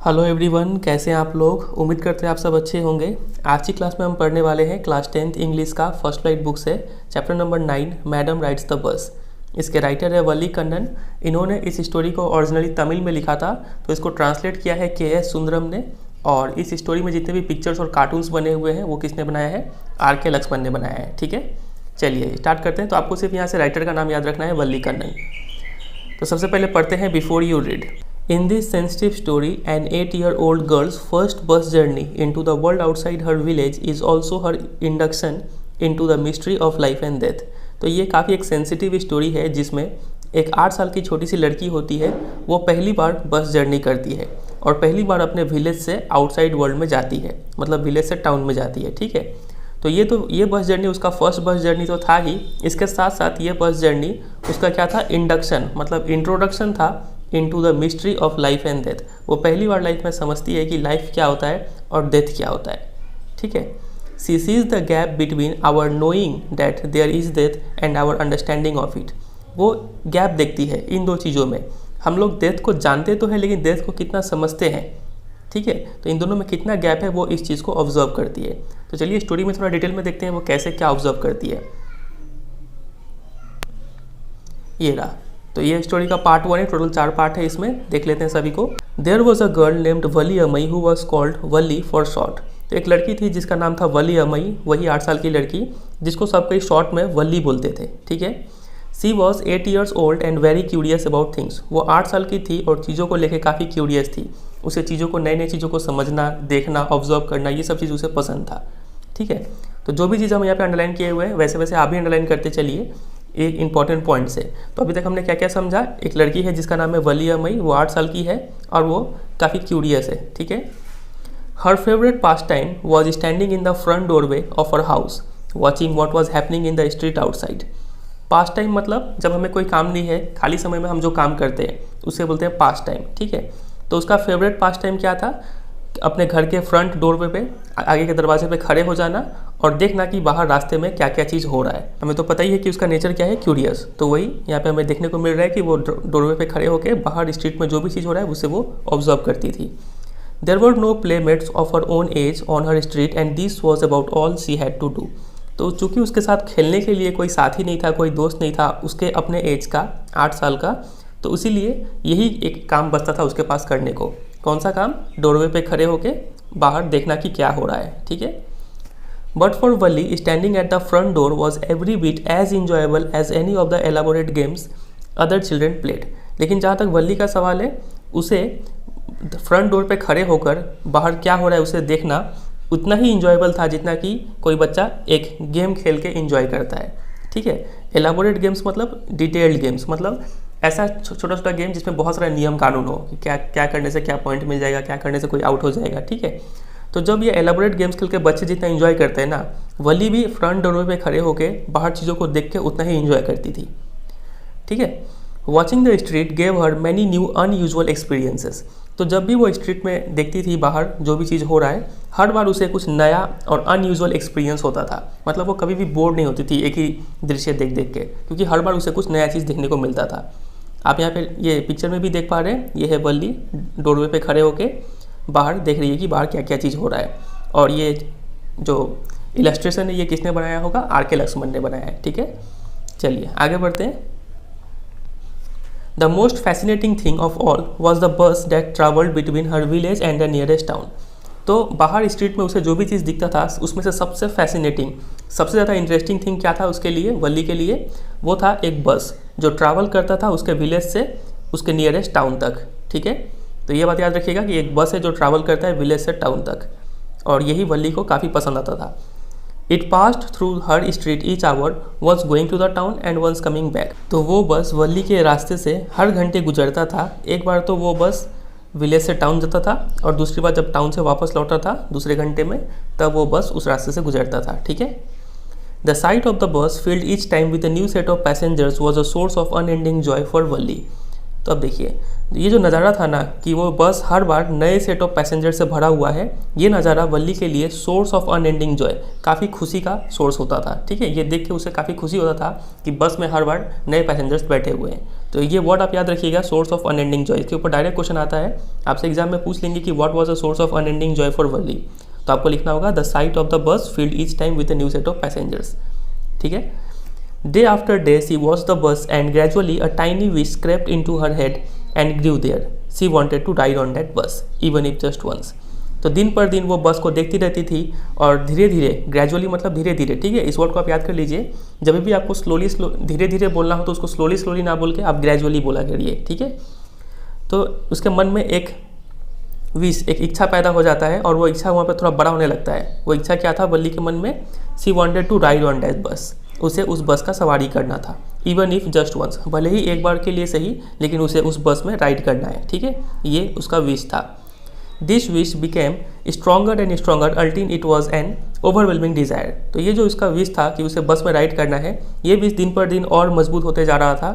Hello everyone, कैसे हैं आप लोग। उम्मीद करते हैं आप सब अच्छे होंगे। आज की क्लास में हम पढ़ने वाले हैं क्लास 10th इंग्लिश का फर्स्ट लाइट बुक से chapter number 9 madam rides the bus. इसके राइटर है वल्ली कन्नन। इन्होंने इस स्टोरी को ओरिजिनली तमिल में लिखा था, तो इसको ट्रांसलेट किया है के.एस. सुंदरम ने। और इस स्टोरी में जितने भी पिक्चर्स और कार्टून्स बने हुए हैं वो किसने बनाया है, आर.के. लक्ष्मण ने बनाया है। ठीक है, चलिए स्टार्ट करते हैं। तो आपको सिर्फ यहाँ से राइटर का नाम याद रखना है, वल्ली कन्नन। तो सबसे पहले पढ़ते हैं before you read. In this sensitive story, an 8-year-old girl's first bus journey into the world outside her village is also her induction into the mystery of life and death। तो ये काफ़ी एक सेंसिटिव स्टोरी है जिसमें एक 8 साल की छोटी सी लड़की होती है, वो पहली बार बस जर्नी करती है और पहली बार अपने विलेज से आउटसाइड वर्ल्ड में जाती है, मतलब विलेज से टाउन में जाती है। ठीक है, तो ये बस जर्नी उसका फर्स्ट बस जर्नी तो था ही, इसके साथ साथ ये बस जर्नी उसका क्या था, इंडक्शन मतलब इंट्रोडक्शन था into the mystery of life and death. वो पहली बार लाइफ में समझती है कि लाइफ क्या होता है और डेथ क्या होता है। ठीक है, she sees the gap between our knowing that there is death and our understanding of it. वो गैप देखती है इन दो चीज़ों में। हम लोग डेथ को जानते तो हैं, लेकिन डेथ को कितना समझते हैं। ठीक है, तो इन दोनों में कितना गैप है वो इस चीज़ को ऑब्जर्व करती है। तो चलिए स्टोरी में थोड़ा डिटेल में देखते हैं वो कैसे क्या ऑब्जर्व करती है। ये रहा, तो ये स्टोरी का पार्ट 1 है, टोटल 4 पार्ट है, इसमें देख लेते हैं सभी को। There was a girl named Valliammai who was called Valli for short. तो एक लड़की थी जिसका नाम था वली अमई, वही 8 साल की लड़की जिसको सब कोई शॉर्ट में वली बोलते थे। ठीक है, she was 8 years old and very curious about things. वो 8 साल की थी और चीज़ों को लेकर काफ़ी क्यूरियस थी। उसे चीज़ों को, नई नई चीज़ों को समझना, देखना, ऑब्जर्व करना, ये सब चीज़ उसे पसंद था। ठीक है, तो जो भी चीज़ हम यहाँ पे अंडरलाइन किए हुए हैं वैसे वैसे आप भी अंडरलाइन करते चलिए एक इंपॉर्टेंट पॉइंट से। तो अभी तक हमने क्या क्या समझा। एक लड़की है जिसका नाम है वली अमई, वो 8 साल की है और वो काफ़ी क्यूरियस है। ठीक है, हर favourite pass time was standing in the front doorway of her house watching what was happening in the street outside. Pass time मतलब जब हमें कोई काम नहीं है, खाली समय में हम जो काम करते हैं उसे बोलते हैं पास टाइम। ठीक है, तो उसका फेवरेट पास टाइम क्या था, अपने घर के फ्रंट डोरवे पे, आगे के दरवाजे पे खड़े हो जाना और देखना कि बाहर रास्ते में क्या क्या चीज़ हो रहा है। हमें तो पता ही है कि उसका नेचर क्या है, क्यूरियस। तो वही यहाँ पे हमें देखने को मिल रहा है कि वो डोरवे पे खड़े होकर बाहर स्ट्रीट में जो भी चीज़ हो रहा है उसे वो ऑब्जर्व करती थी। There were no playmates of her own age on her street and this was about all she had to do. तो चूँकि उसके साथ खेलने के लिए कोई साथी नहीं था, कोई दोस्त नहीं था उसके अपने एज का, 8 साल का, तो इसीलिए यही एक काम बचता था उसके पास करने को। कौन सा काम, डोरवे पे खड़े होके बाहर देखना कि क्या हो रहा है। ठीक है, but for Valli standing at the front door was every bit as enjoyable as any of the elaborate games other children played. लेकिन जहाँ तक वली का सवाल है, उसे फ्रंट डोर पे खड़े होकर बाहर क्या हो रहा है उसे देखना उतना ही इंजॉयबल था जितना कि कोई बच्चा एक गेम खेल के इंजॉय करता है। ठीक है, एलाबोरेट गेम्स मतलब डिटेल्ड गेम्स, मतलब ऐसा छोटा छोटा गेम जिसमें बहुत सारा नियम कानून हो कि क्या क्या करने से क्या पॉइंट मिल जाएगा, क्या करने से कोई आउट हो जाएगा। ठीक है, तो जब ये एलाबोरेट गेम्स खेल के बच्चे जितना एंजॉय करते हैं ना, वली भी फ्रंट डोरवे पे खड़े होके बाहर चीज़ों को देख के उतना ही एंजॉय करती थी। ठीक है, watching the street gave her many new unusual experiences. तो जब भी वो स्ट्रीट में देखती थी बाहर जो भी चीज़ हो रहा है, हर बार उसे कुछ नया और अनयूजुअल एक्सपीरियंस होता था। मतलब वो कभी भी बोर्ड नहीं होती थी एक ही दृश्य देख देख के, क्योंकि हर बार उसे कुछ नया चीज़ देखने को मिलता था। आप यहाँ पे ये पिक्चर में भी देख पा रहे हैं, ये है वल्ली डोरवे पे खड़े होके बाहर देख रही है कि बाहर क्या क्या चीज़ हो रहा है। और ये जो इलस्ट्रेशन है ये किसने बनाया होगा, आर.के. लक्ष्मण ने बनाया है। ठीक है, चलिए आगे बढ़ते हैं। The most fascinating thing of all was the bus that travelled between her village and the nearest town. तो बाहर स्ट्रीट में उसे जो भी चीज़ दिखता था उसमें से सबसे फैसिनेटिंग, सबसे ज़्यादा इंटरेस्टिंग थिंग क्या था उसके लिए, वल्ली के लिए, वो था एक बस जो ट्रैवल करता था उसके विलेज से उसके नियरेस्ट टाउन तक। ठीक है, तो ये बात याद रखिएगा कि एक बस है जो ट्रैवल करता है विलेज से टाउन तक, और यही वल्ली को काफ़ी पसंद आता था। It passed through her street each hour was going to the town and once coming back. तो वो बस वल्ली के रास्ते से हर घंटे गुजरता था। एक बार तो वो बस विलेज से टाउन जाता था और दूसरी बार जब टाउन से वापस लौटा था दूसरे घंटे में, तब वो बस उस रास्ते से गुजरता था। ठीक है, the sight of the bus filled each time with a new set of passengers was a source of unending joy for Valli. तो अब देखिए ये जो नज़ारा था ना कि वो बस हर बार नए सेट ऑफ पैसेंजर से भरा हुआ है, ये नज़ारा वल्ली के लिए सोर्स ऑफ अनएंडिंग जॉय, काफ़ी खुशी का सोर्स होता था। ठीक है, ये देख के उसे काफ़ी खुशी होता था कि बस में हर बार नए पैसेंजर्स बैठे हुए हैं। तो ये वर्ड आप याद रखिएगा, सोर्स ऑफ अनएंडिंग जॉय। इसके ऊपर डायरेक्ट क्वेश्चन आता है, आपसे एग्जाम में पूछ लेंगे कि what was the source of unending joy for Valli. तो आपको लिखना होगा the sight of the bus filled each time with a new set of passengers. ठीक है, day after day she watched the bus and gradually a tiny wish crept into her head and grew there. She wanted to ride on that bus, even if just once. तो दिन पर दिन वो बस को देखती रहती थी और धीरे धीरे, ग्रेजुअली मतलब धीरे धीरे, ठीक है, इस वर्ड को आप याद कर लीजिए। जब भी आपको धीरे धीरे बोलना हो तो उसको स्लोली ना बोल के आप ग्रेजुअली बोला करिए। ठीक है, तो उसके मन में एक विश, एक इच्छा पैदा हो जाता है और वो इच्छा वहाँ पे थोड़ा बड़ा होने लगता है। वो इच्छा क्या था वल्ली के मन में? She wanted to ride on that bus, उसे उस बस का सवारी करना था। इवन इफ जस्ट वंस, भले ही एक बार के लिए सही, लेकिन उसे उस बस में राइड करना है। ठीक है, ये उसका विश था। This wish became stronger and stronger अल्टिल it was N overwhelming desire. तो ये जो इसका विश था कि उसे बस में राइड करना है, ये विश दिन पर दिन और मजबूत होते जा रहा था।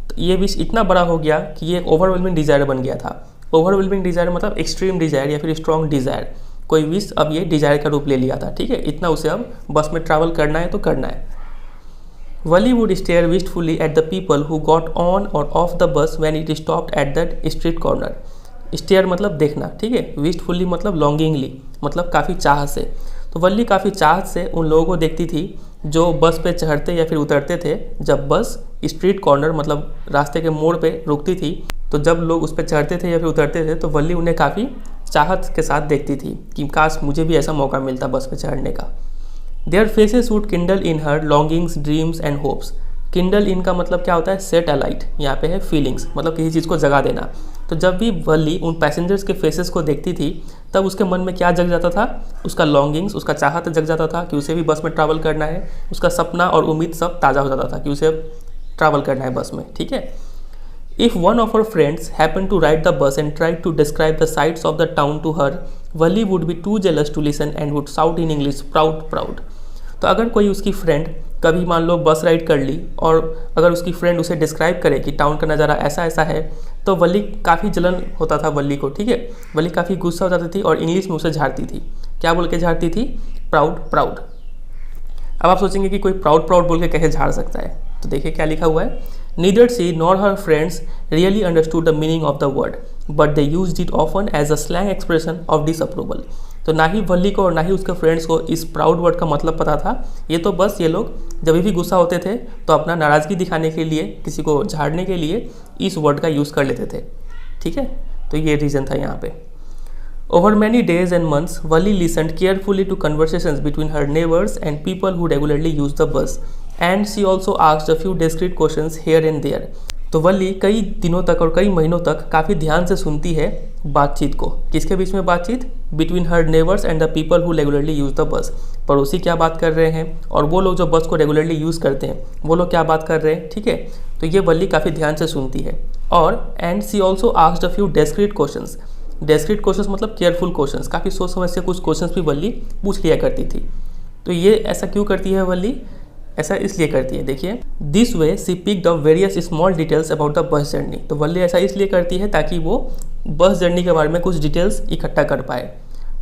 तो ये विश इतना बड़ा हो गया कि ये ओवरवेलमिंग डिज़ायर बन गया था। ओवरवेलमिंग डिज़ायर मतलब एक्सट्रीम डिज़ायर या फिर स्ट्रॉन्ग डिज़ायर। कोई विश अब ये डिज़ायर का रूप ले लिया था। ठीक है, इतना उसे अब बस में ट्रैवल करना है तो करना है। Wally would stare wistfully at the people who got on or off the bus when it stopped at that street corner. Stare मतलब देखना, ठीक है, wistfully मतलब longingly, मतलब काफ़ी चाह से। तो वल्ली काफ़ी चाहत से उन लोगों को देखती थी जो बस पे चढ़ते या फिर उतरते थे। जब बस स्ट्रीट कॉर्नर मतलब रास्ते के मोड़ पे रुकती थी, तो जब लोग उस पर चढ़ते थे या फिर उतरते थे तो वल्ली उन्हें काफ़ी चाहत के साथ देखती थी कि काश मुझे भी ऐसा मौका मिलता बस पे चढ़ने का। Their faces would kindle in her longings, dreams and hopes. Kindle in का मतलब क्या होता है? सेट अलाइट, यहाँ पे है फीलिंग्स, मतलब किसी चीज़ को जगा देना। तो जब भी वल्ली उन पैसेंजर्स के फेसेस को देखती थी तब उसके मन में क्या जग जाता था? उसका लॉन्गिंग्स, उसका चाहत जग जाता था कि उसे भी बस में ट्रैवल करना है। उसका सपना और उम्मीद सब ताज़ा हो जाता था कि उसे ट्रैवल करना है बस में। ठीक है, If one of her friends happened to ride the bus and tried to describe the sights of the town to her, Wally would be too jealous to listen and would shout in English, proud, proud. तो अगर कोई उसकी friend कभी मान लो बस ride कर ली और अगर उसकी फ्रेंड उसे डिस्क्राइब करे कि टाउन का नज़ारा ऐसा ऐसा है, तो वल्ली काफ़ी जलन होता था वल्ली को। ठीक है, वल्ली काफ़ी गुस्सा हो जाती थी और इंग्लिश में उसे झाड़ती थी। क्या बोल के झाड़ती थी? Proud, proud. अब आप सोचेंगे कि कोई प्राउड प्राउड बोल के कैसे झाड़ सकता है? तो देखिए क्या लिखा हुआ है। Neither she nor her friends really understood the meaning of the word, but they used it often as a slang expression of disapproval. तो ना ही वल्ली को और ना ही उसके फ्रेंड्स को इस प्राउड वर्ड का मतलब पता था। ये तो बस ये लोग जब भी गुस्सा होते थे तो अपना नाराज़गी दिखाने के लिए, किसी को झाड़ने के लिए इस वर्ड का यूज़ कर लेते थे। ठीक है, तो ये रीज़न था यहाँ पे। Over many days and months, Wally listened carefully to conversations between her neighbors and people who regularly used the bus, and she also asked a few discreet questions here and there. तो वल्ली कई दिनों तक और कई महीनों तक काफ़ी ध्यान से सुनती है बातचीत को। किसके बीच में बातचीत? Between her neighbours and the people who regularly use the bus. पड़ोसी क्या बात कर रहे हैं और वो लोग जो बस को रेगुलरली यूज़ करते हैं वो लोग क्या बात कर रहे हैं। ठीक है, तो ये वल्ली काफ़ी ध्यान से सुनती है। और and she also asked a few discreet questions. Discreet questions मतलब केयरफुल क्वेश्चंस, काफ़ी सोच समझ से कुछ क्वेश्चंस भी वल्ली पूछ लिया करती थी। तो ये ऐसा क्यों करती है वल्ली? ऐसा इसलिए करती है, देखिए, this way she picked up various small details about the bus journey. तो वल्ली ऐसा इसलिए करती है ताकि वो बस जर्नी के बारे में कुछ डिटेल्स इकट्ठा कर पाए।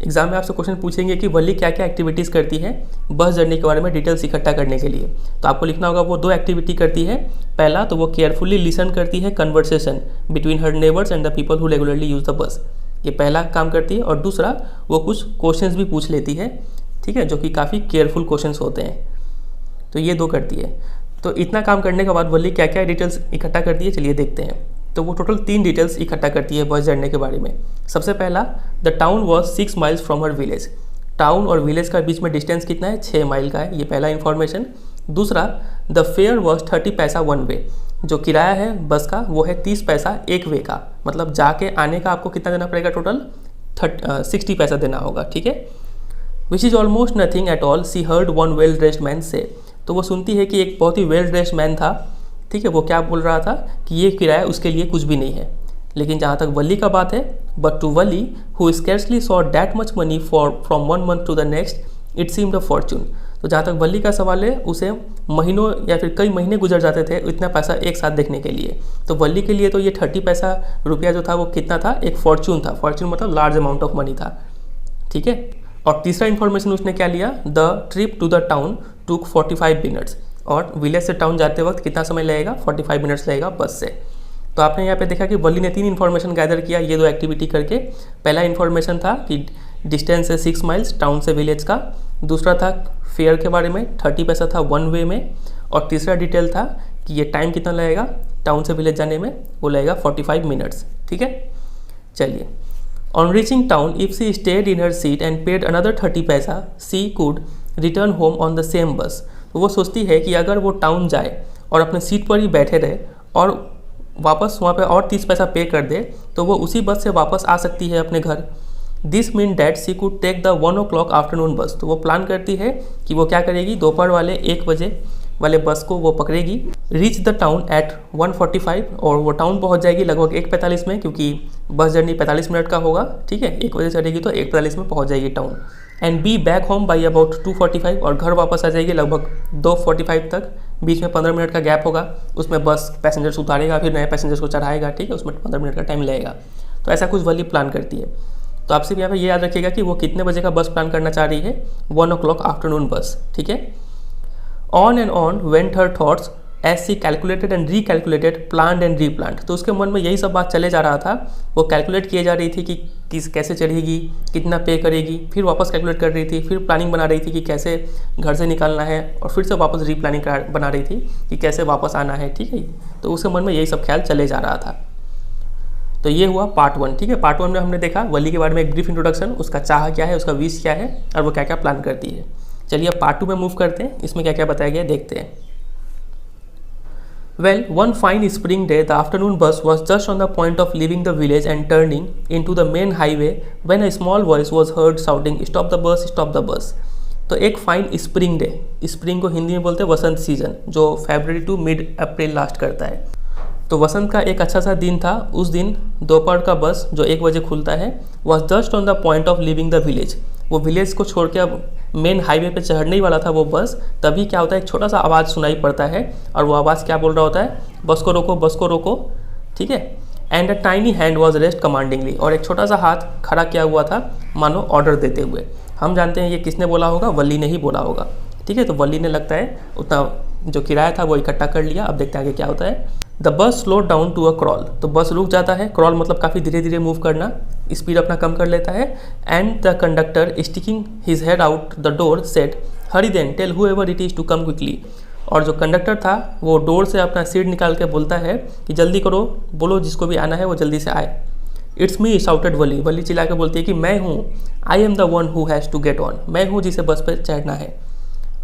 एग्जाम में आपसे क्वेश्चन पूछेंगे कि वल्ली क्या क्या एक्टिविटीज़ करती है बस जर्नी के बारे में डिटेल्स इकट्ठा करने के लिए। तो आपको लिखना होगा वो 2 एक्टिविटी करती है। पहला तो वो केयरफुली लिसन करती है conversation between her neighbours and the people who regularly use the bus, ये पहला काम करती है। और दूसरा वो कुछ क्वेश्चंस भी पूछ लेती है, ठीक है, जो कि काफ़ी केयरफुल क्वेश्चंस होते हैं। तो ये 2 करती है। तो इतना काम करने के बाद वल्ली क्या क्या डिटेल्स इकट्ठा करती है, चलिए देखते हैं। तो वो टोटल 3 डिटेल्स इकट्ठा करती है बस जर्नी के बारे में। सबसे पहला, the town was 6 miles from her village. Town और विलेज का बीच में डिस्टेंस कितना है? 6 माइल का है, ये पहला इन्फॉर्मेशन। दूसरा, द फेयर वॉज 30 पैसा 1 वे। जो किराया है बस का वो है 30 पैसा 1 वे का, मतलब जाके आने का आपको कितना देना पड़ेगा? टोटल 60 पैसा देना होगा। ठीक है, which is almost nothing at all, she heard one well dressed man से। तो वो सुनती है कि एक बहुत ही वेल ड्रेस्ड मैन था, ठीक है, वो क्या बोल रहा था कि ये किराया उसके लिए कुछ भी नहीं है। लेकिन जहाँ तक वल्ली का बात है, but to Valli who scarcely saw that much money from 1 month to the next it seemed a fortune. तो जहाँ तक वली का सवाल है, उसे महीनों या फिर कई महीने गुजर जाते थे इतना पैसा एक साथ देखने के लिए। तो वली के लिए तो ये 30 पैसा रुपया जो था वो कितना था, एक फॉर्चून था। फॉर्चून मतलब लार्ज अमाउंट ऑफ मनी था, ठीक है। और तीसरा इन्फॉर्मेशन उसने क्या लिया, the trip to the town took 45 minutes, और विलेज से टाउन जाते वक्त कितना समय लगेगा, 45 मिनट्स लगेगा बस से। तो आपने यहाँ पे देखा कि वली ने 3 इन्फॉर्मेशन गैदर किया ये 2 एक्टिविटी करके। पहला इन्फॉर्मेशन था कि डिस्टेंस है 6 माइल्स टाउन से विलेज का, दूसरा था फेयर के बारे में, 30 पैसा था 1 वे में, और तीसरा डिटेल था कि ये टाइम कितना लगेगा टाउन से विलेज जाने में, वो लगेगा 45 मिनट्स, ठीक है। चलिए, on reaching town if she stayed in her seat and paid another 30 paise she could return home on the same bus. तो वो सोचती है कि अगर वो टाउन जाए और अपने सीट पर ही बैठे रहे और वापस वहाँ पे और 30 पैसा पे कर दे तो वो उसी बस से वापस आ सकती है अपने घर। This mean that she could take the 1 o'clock afternoon bus. तो वो प्लान करती है कि वो क्या करेगी, दोपहर वाले 1 बजे वाले बस को वो पकड़ेगी। रीच द टाउन एट 1:45, और वो टाउन पहुंच जाएगी लगभग 1:45 में, क्योंकि बस जर्नी 45 मिनट का होगा, ठीक है। 1 बजे चढ़ेगी तो 1:45 में पहुंच जाएगी town. And be back home by about 2:45, और घर वापस आ जाएगी लगभग 2:45 तक। बीच में 15 मिनट का गैप होगा, उसमें बस पैसेंजर्स उतारेगा, फिर नए पैसेंजर्स को चढ़ाएगा, ठीक है। उसमें 15 मिनट का टाइम लगेगा। तो ऐसा कुछ वली प्लान करती है। तो आपसे यहाँ पे ये याद रखिएगा कि वो कितने बजे का बस प्लान करना चाह रही है, 1 o'clock आफ्टरनून बस, ठीक है। On and on went her thoughts as she calculated and recalculated, planned and replanned. तो उसके मन में यही सब बात चले जा रहा था। वो कैलकुलेट किए जा रही थी कि कैसे चढ़ेगी, कितना पे करेगी, फिर वापस कैलकुलेट कर रही थी, फिर प्लानिंग बना रही थी कि कैसे घर से निकलना है, और फिर से वापस रीप्लानिंग बना रही थी कि कैसे वापस आना है, ठीक है। तो उसके मन में यही सब ख्याल चले जा रहा था। तो ये हुआ पार्ट 1, ठीक है। पार्ट 1 में हमने देखा वली के बारे में एक ब्रीफ इंट्रोडक्शन, उसका चाह क्या है, उसका विश क्या है, और वो क्या क्या प्लान करती है। चलिए अब पार्ट 2 में मूव करते हैं, इसमें क्या क्या बताया गया देखते हैं। Well, one fine spring day, the afternoon bus was just on the point of leaving the village and turning into the main highway when a small voice was heard shouting, "Stop the bus! Stop the bus!" तो एक fine spring day, spring को हिंदी में बोलते हैं वसंत season, जो फरवरी to mid April last करता है। तो वसंत का एक अच्छा सा दिन था। उस दिन दोपहर का बस जो 1 बजे खुलता है was just on the point of living the village. वो विलेज को छोड़ के अब मेन हाईवे पे चढ़ने ही वाला था वो बस। तभी क्या होता है, एक छोटा सा आवाज़ सुनाई पड़ता है, और वो आवाज़ क्या बोल रहा होता है, बस को रोको, बस को रोको, ठीक है। And a tiny hand was raised commandingly, और एक छोटा सा हाथ खड़ा किया हुआ था मानो ऑर्डर देते हुए। हम जानते हैं ये किसने बोला होगा, वली ने ही बोला होगा, ठीक है। तो वली ने लगता है उतना जो किराया था वो इकट्ठा कर लिया। अब देखते हैं आगे क्या होता है। The bus slow down to a crawl, तो बस रुक जाता है। क्रॉल मतलब काफ़ी धीरे धीरे मूव करना, स्पीड अपना कम कर लेता है। And the conductor sticking his head out the door said, hurry then tell whoever it is to come quickly. और जो कंडक्टर था वो डोर से अपना सीट निकाल के बोलता है कि जल्दी करो, बोलो जिसको भी आना है वो जल्दी से आए। इट्स मी शाउटेड वली, वली चिल्ला के बोलती है कि मैं हूँ, I am the one who has to get on, मैं हूँ जिसे बस पर चढ़ना है।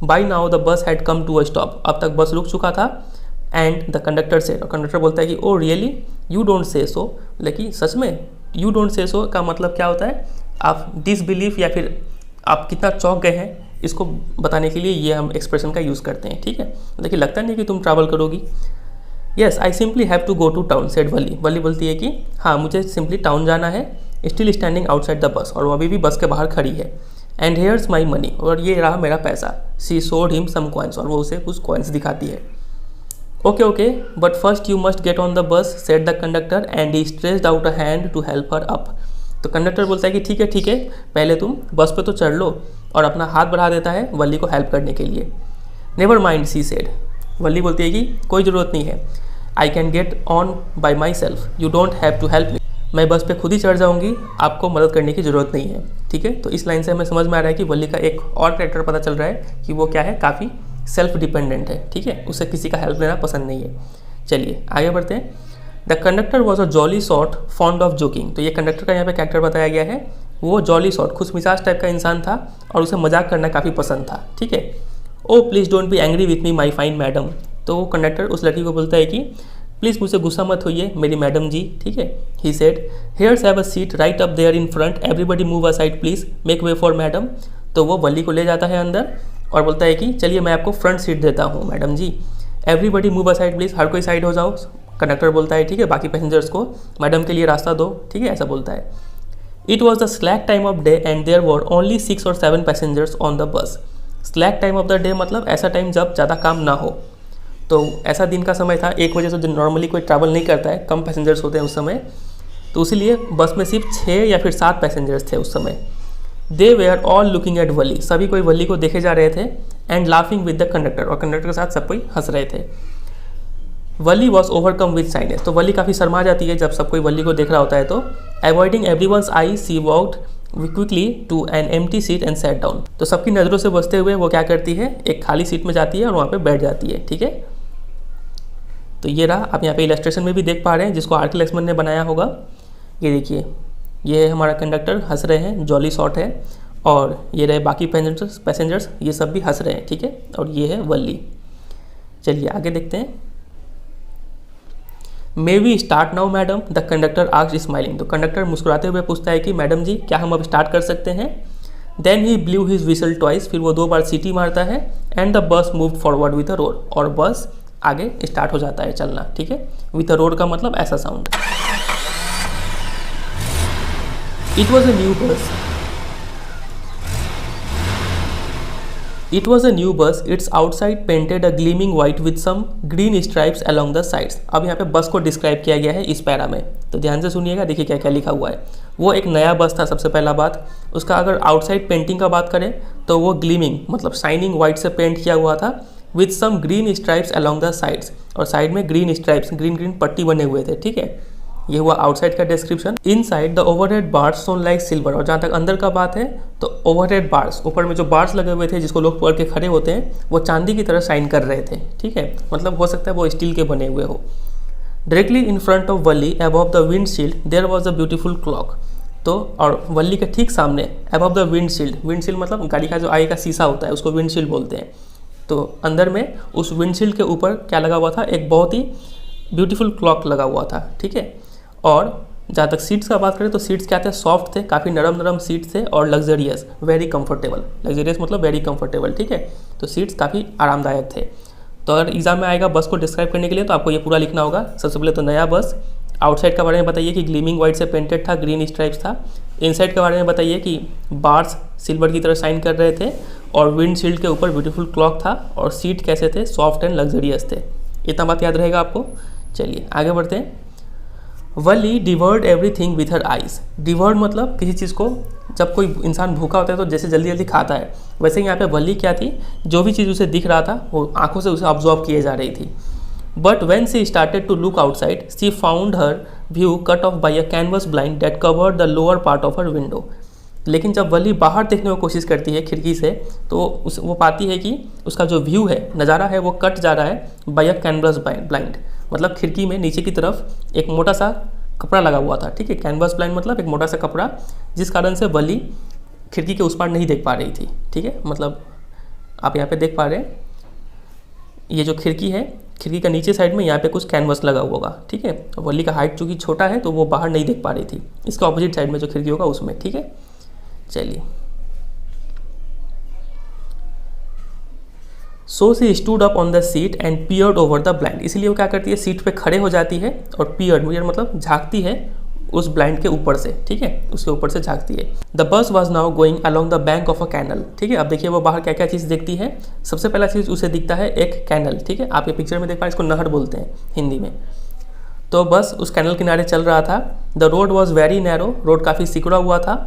By now the bus had come to a stop, अब तक बस रुक चुका था। एंड द कंडक्टर से, और कंडक्टर बोलता है कि oh really you don't say सो, लेकिन सच में यू डोंट से सो का मतलब क्या होता है, आप डिसबिलीफ या फिर आप कितना चौंक गए हैं इसको बताने के लिए ये हम एक्सप्रेशन का यूज़ करते हैं, ठीक है। लेकिन लगता नहीं कि तुम ट्रैवल करोगी। Yes I simply have to go to town said Valli, Valli बोलती है कि हाँ मुझे सिंपली टाउन जाना है। Still standing outside the bus, और वो अभी भी बस के बाहर खड़ी है। एंड हेयर्स माई मनी, और ये रहा मेरा पैसा। She showed him some coins, और वो उसे कुछ कॉइन्स दिखाती है। Okay but first you must get on the bus said the conductor and he stretched out a hand to help her up. तो कंडक्टर बोलता है कि ठीक है पहले तुम बस पे तो चढ़ लो, और अपना हाथ बढ़ा देता है वली को हेल्प करने के लिए। Never mind she said, Valli बोलती है कि कोई ज़रूरत नहीं है, I can get on by myself, you don't have to help me, मैं बस पे खुद ही चढ़ जाऊंगी, आपको मदद करने की ज़रूरत नहीं है, ठीक है। तो इस लाइन से हमें समझ में आ रहा है कि वली का एक और कैरेक्टर पता चल रहा है कि वो क्या है, काफ़ी सेल्फ डिपेंडेंट है, ठीक है, उसे किसी का हेल्प लेना पसंद नहीं है। चलिए आगे बढ़ते हैं। The conductor was a jolly sort fond of joking, तो ये कंडक्टर का यहाँ पे कैरेक्टर बताया गया है। वो जॉली सॉर्ट खुशमिजाज टाइप का इंसान था और उसे मजाक करना काफ़ी पसंद था, ठीक है। ओ please don't be angry with me my fine madam, तो वो कंडक्टर उस लड़की को बोलता है कि प्लीज़ मुझसे गुस्सा मत होइए मेरी मैडम जी, ठीक है। He said here's have a seat right up there in front, everybody move aside please, make way for madam. तो वो वली को ले जाता है अंदर और बोलता है कि चलिए मैं आपको फ्रंट सीट देता हूँ madam ji, everybody move aside please, हर कोई साइड हो जाओ। कंडक्टर बोलता है ठीक है, बाकी पैसेंजर्स को मैडम के लिए रास्ता दो, ठीक है, ऐसा बोलता है। It was the slack time of day and there were only 6 or 7 passengers on the bus. Slack time of the day मतलब ऐसा टाइम जब ज़्यादा काम ना हो। तो ऐसा दिन का समय था 1 बजे से, जो नॉर्मली कोई ट्रैवल नहीं करता है, कम पैसेंजर्स होते हैं उस समय, तो इसीलिए बस में सिर्फ 6 या फिर 7 पैसेंजर्स थे उस समय। दे वेयर ऑल लुकिंग एट वली, सभी कोई वली को देखे जा रहे थे, and laughing with the conductor, और कंडक्टर के साथ सब कोई हंस रहे थे। वली वॉज ओवरकम विद साइनेस, तो वली काफ़ी शर्मा जाती है जब सब कोई वली को देख रहा होता है। तो avoiding everyone's eye she walked quickly to an empty seat and sat down, तो सबकी नज़रों से बचते हुए वो क्या करती है, एक खाली सीट में जाती है और वहाँ पे बैठ जाती है। ठीक है, तो ये रहा, आप यहाँ पे इलस्ट्रेशन में भी देख पा रहे हैं जिसको आर के लक्ष्मण ने बनाया होगा। ये देखिए, ये है हमारा कंडक्टर, हंस रहे हैं, जॉली शॉट है, और ये रहे बाकी पैसेंजर्स ये सब भी हंस रहे हैं। ठीक है, और ये है वली। चलिए आगे देखते हैं। May we start now madam, the conductor asked smiling, तो कंडक्टर मुस्कुराते हुए पूछता है कि मैडम जी क्या हम अब स्टार्ट कर सकते हैं। Then he blew his whistle twice, फिर वो 2 बार सीटी मारता है, and the bus move forward with the road, और बस आगे स्टार्ट हो जाता है चलना। ठीक है, विद द रोड का मतलब ऐसा sound. It was a new bus, It was a new bus. Its outside painted a gleaming white with some green stripes along the sides. अब यहाँ पे बस को डिस्क्राइब किया गया है इस पैरा में, तो ध्यान से सुनिएगा, देखिए क्या क्या लिखा हुआ है। वो एक नया बस था, सबसे पहला बात। उसका अगर आउटसाइड पेंटिंग का बात करें तो वो ग्लीमिंग मतलब शाइनिंग वाइट से पेंट किया हुआ था, with some green stripes along the sides, और साइड में ग्रीन स्ट्राइप्स, ग्रीन ग्रीन पट्टी बने हुए थे। ठीक है, ये हुआ आउटसाइड का description. Inside the overhead bars shone like silver, और जहाँ तक अंदर का बात है तो ओवरहेड बार्स, ऊपर में जो बार्स लगे हुए थे जिसको लोग पकड़ के खड़े होते हैं, वो चांदी की तरह शाइन कर रहे थे। ठीक है, मतलब हो सकता है वो स्टील के बने हुए हो। Directly in front of Valli above the windshield there was a beautiful clock, तो और वली के ठीक सामने अबव द विंडशील्ड, विंडशील्ड मतलब गाड़ी का जो आगे का शीशा होता है उसको विंडशील्ड बोलते हैं। तो अंदर में उस विंडशील्ड के ऊपर क्या लगा हुआ था, एक बहुत ही ब्यूटीफुल क्लॉक लगा हुआ था। ठीक है, और जहाँ तक सीट्स का बात करें तो सीट्स क्या थे, सॉफ्ट थे, काफ़ी नरम नरम सीट्स थे, और लग्जरियस, वेरी कंफर्टेबल। लग्जरियस मतलब वेरी कंफर्टेबल। ठीक है, तो सीट्स काफ़ी आरामदायक थे। तो अगर एग्जाम में आएगा बस को डिस्क्राइब करने के लिए तो आपको ये पूरा लिखना होगा। सबसे पहले तो नया बस, आउटसाइड के बारे में बताइए कि ग्लीमिंग वाइट से पेंटेड था, ग्रीन स्ट्राइप्स था। इनसाइड के बारे में बताइए कि बार्स सिल्वर की तरह शाइन कर रहे थे, और विंडशील्ड के ऊपर ब्यूटीफुल क्लॉक था, और सीट कैसे थे, सॉफ्ट एंड लग्जरियस थे। इतना बात याद रहेगा आपको। चलिए आगे बढ़ते हैं। वली डिवर्ड एवरीथिंग विथ हर आइज़, डिवर्ड मतलब किसी चीज़ को, जब कोई इंसान भूखा होता है तो जैसे जल्दी जल्दी खाता है, वैसे ही यहाँ पे वली क्या थी, जो भी चीज़ उसे दिख रहा था वो आंखों से उसे ऑब्जॉर्व किए जा रही थी। But when she started to look outside she found her view cut off by a canvas blind that covered the lower part of her window. लेकिन जब वली बाहर देखने की कोशिश करती है खिड़की से, तो वो पाती है कि उसका जो व्यू है, नज़ारा है, वो कट जा रहा है बाई अ कैनवस ब्लाइंड, मतलब खिड़की में नीचे की तरफ एक मोटा सा कपड़ा लगा हुआ था। ठीक है, कैनवस ब्लाइंड मतलब एक मोटा सा कपड़ा, जिस कारण से वली खिड़की के उस पार नहीं देख पा रही थी। ठीक है, मतलब आप यहाँ पे देख पा रहे हैं, ये जो खिड़की है, खिड़की का नीचे साइड में यहाँ पे कुछ कैनवस लगा हुआ होगा। ठीक है, वली का हाइट चूँकि छोटा है तो वो बाहर नहीं देख पा रही थी, इसके ऑपोजिट साइड में जो खिड़की होगा उसमें। ठीक है, चलिए। So she stood up on the seat and peered over the blind, इसलिए वो क्या करती है, सीट पे खड़े हो जाती है और पियर्ड मतलब झांकती है उस ब्लाइंड के ऊपर से। ठीक है, उसके ऊपर से झांकती है। The bus was now going along the bank of a canal. ठीक है, अब देखिए वो बाहर क्या क्या चीज़ देखती है। सबसे पहला चीज़ उसे दिखता है एक कैनल। ठीक है, आप ये पिक्चर में देख पा रहे हैं, इसको नहर बोलते हैं हिंदी में। तो बस उस कैनल किनारे चल रहा था। The road was very narrow, road काफ़ी सिकुड़ा हुआ था।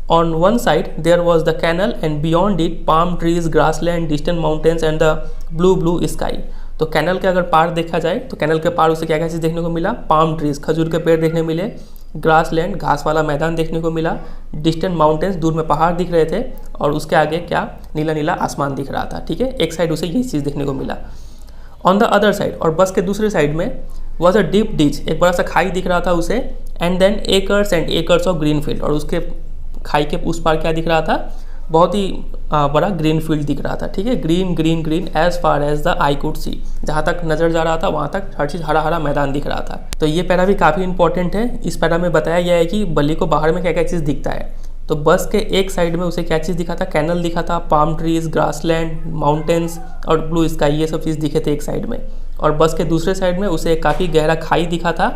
On one side there was the canal and beyond it palm trees, grassland, distant mountains and the blue sky। तो कैनल के अगर पार देखा जाए तो कैनल के पार उसे क्या क्या चीज़ देखने को मिला, पाम ट्रीज, खजूर के पेड़ देखने मिले, ग्रासलैंड, घास वाला मैदान देखने को मिला, डिस्टेंट माउंटेन्स, दूर में पहाड़ दिख रहे थे, और उसके आगे क्या, नीला नीला आसमान दिख रहा था। ठीक है, एक साइड उसे यही चीज़ देखने को मिला। ऑन द अदर साइड, और बस के दूसरे साइड में वॉज अ डीप डिच, एक बड़ा सा खाई दिख रहा था उसे, and then acres and acres of green field, और उसके खाई के उस पार क्या दिख रहा था, बहुत ही बड़ा ग्रीन फील्ड दिख रहा था। ठीक है, green green green as far as the eye could see, जहाँ तक नज़र जा रहा था वहाँ तक हर चीज़ हरा हरा मैदान दिख रहा था। तो ये पैरा भी काफ़ी इंपॉर्टेंट है। इस पैरा में बताया गया है कि वली को बाहर में क्या क्या चीज़ दिखता है। तो बस के एक साइड में उसे क्या चीज़ दिखा था, कैनल दिखा था, पाम ट्रीज, ग्रासलैंड, माउंटेन्स और ब्लू स्काई, ये सब चीज़ दिखे थे एक साइड में। और बस के दूसरे साइड में उसे काफ़ी गहरा खाई दिखा था,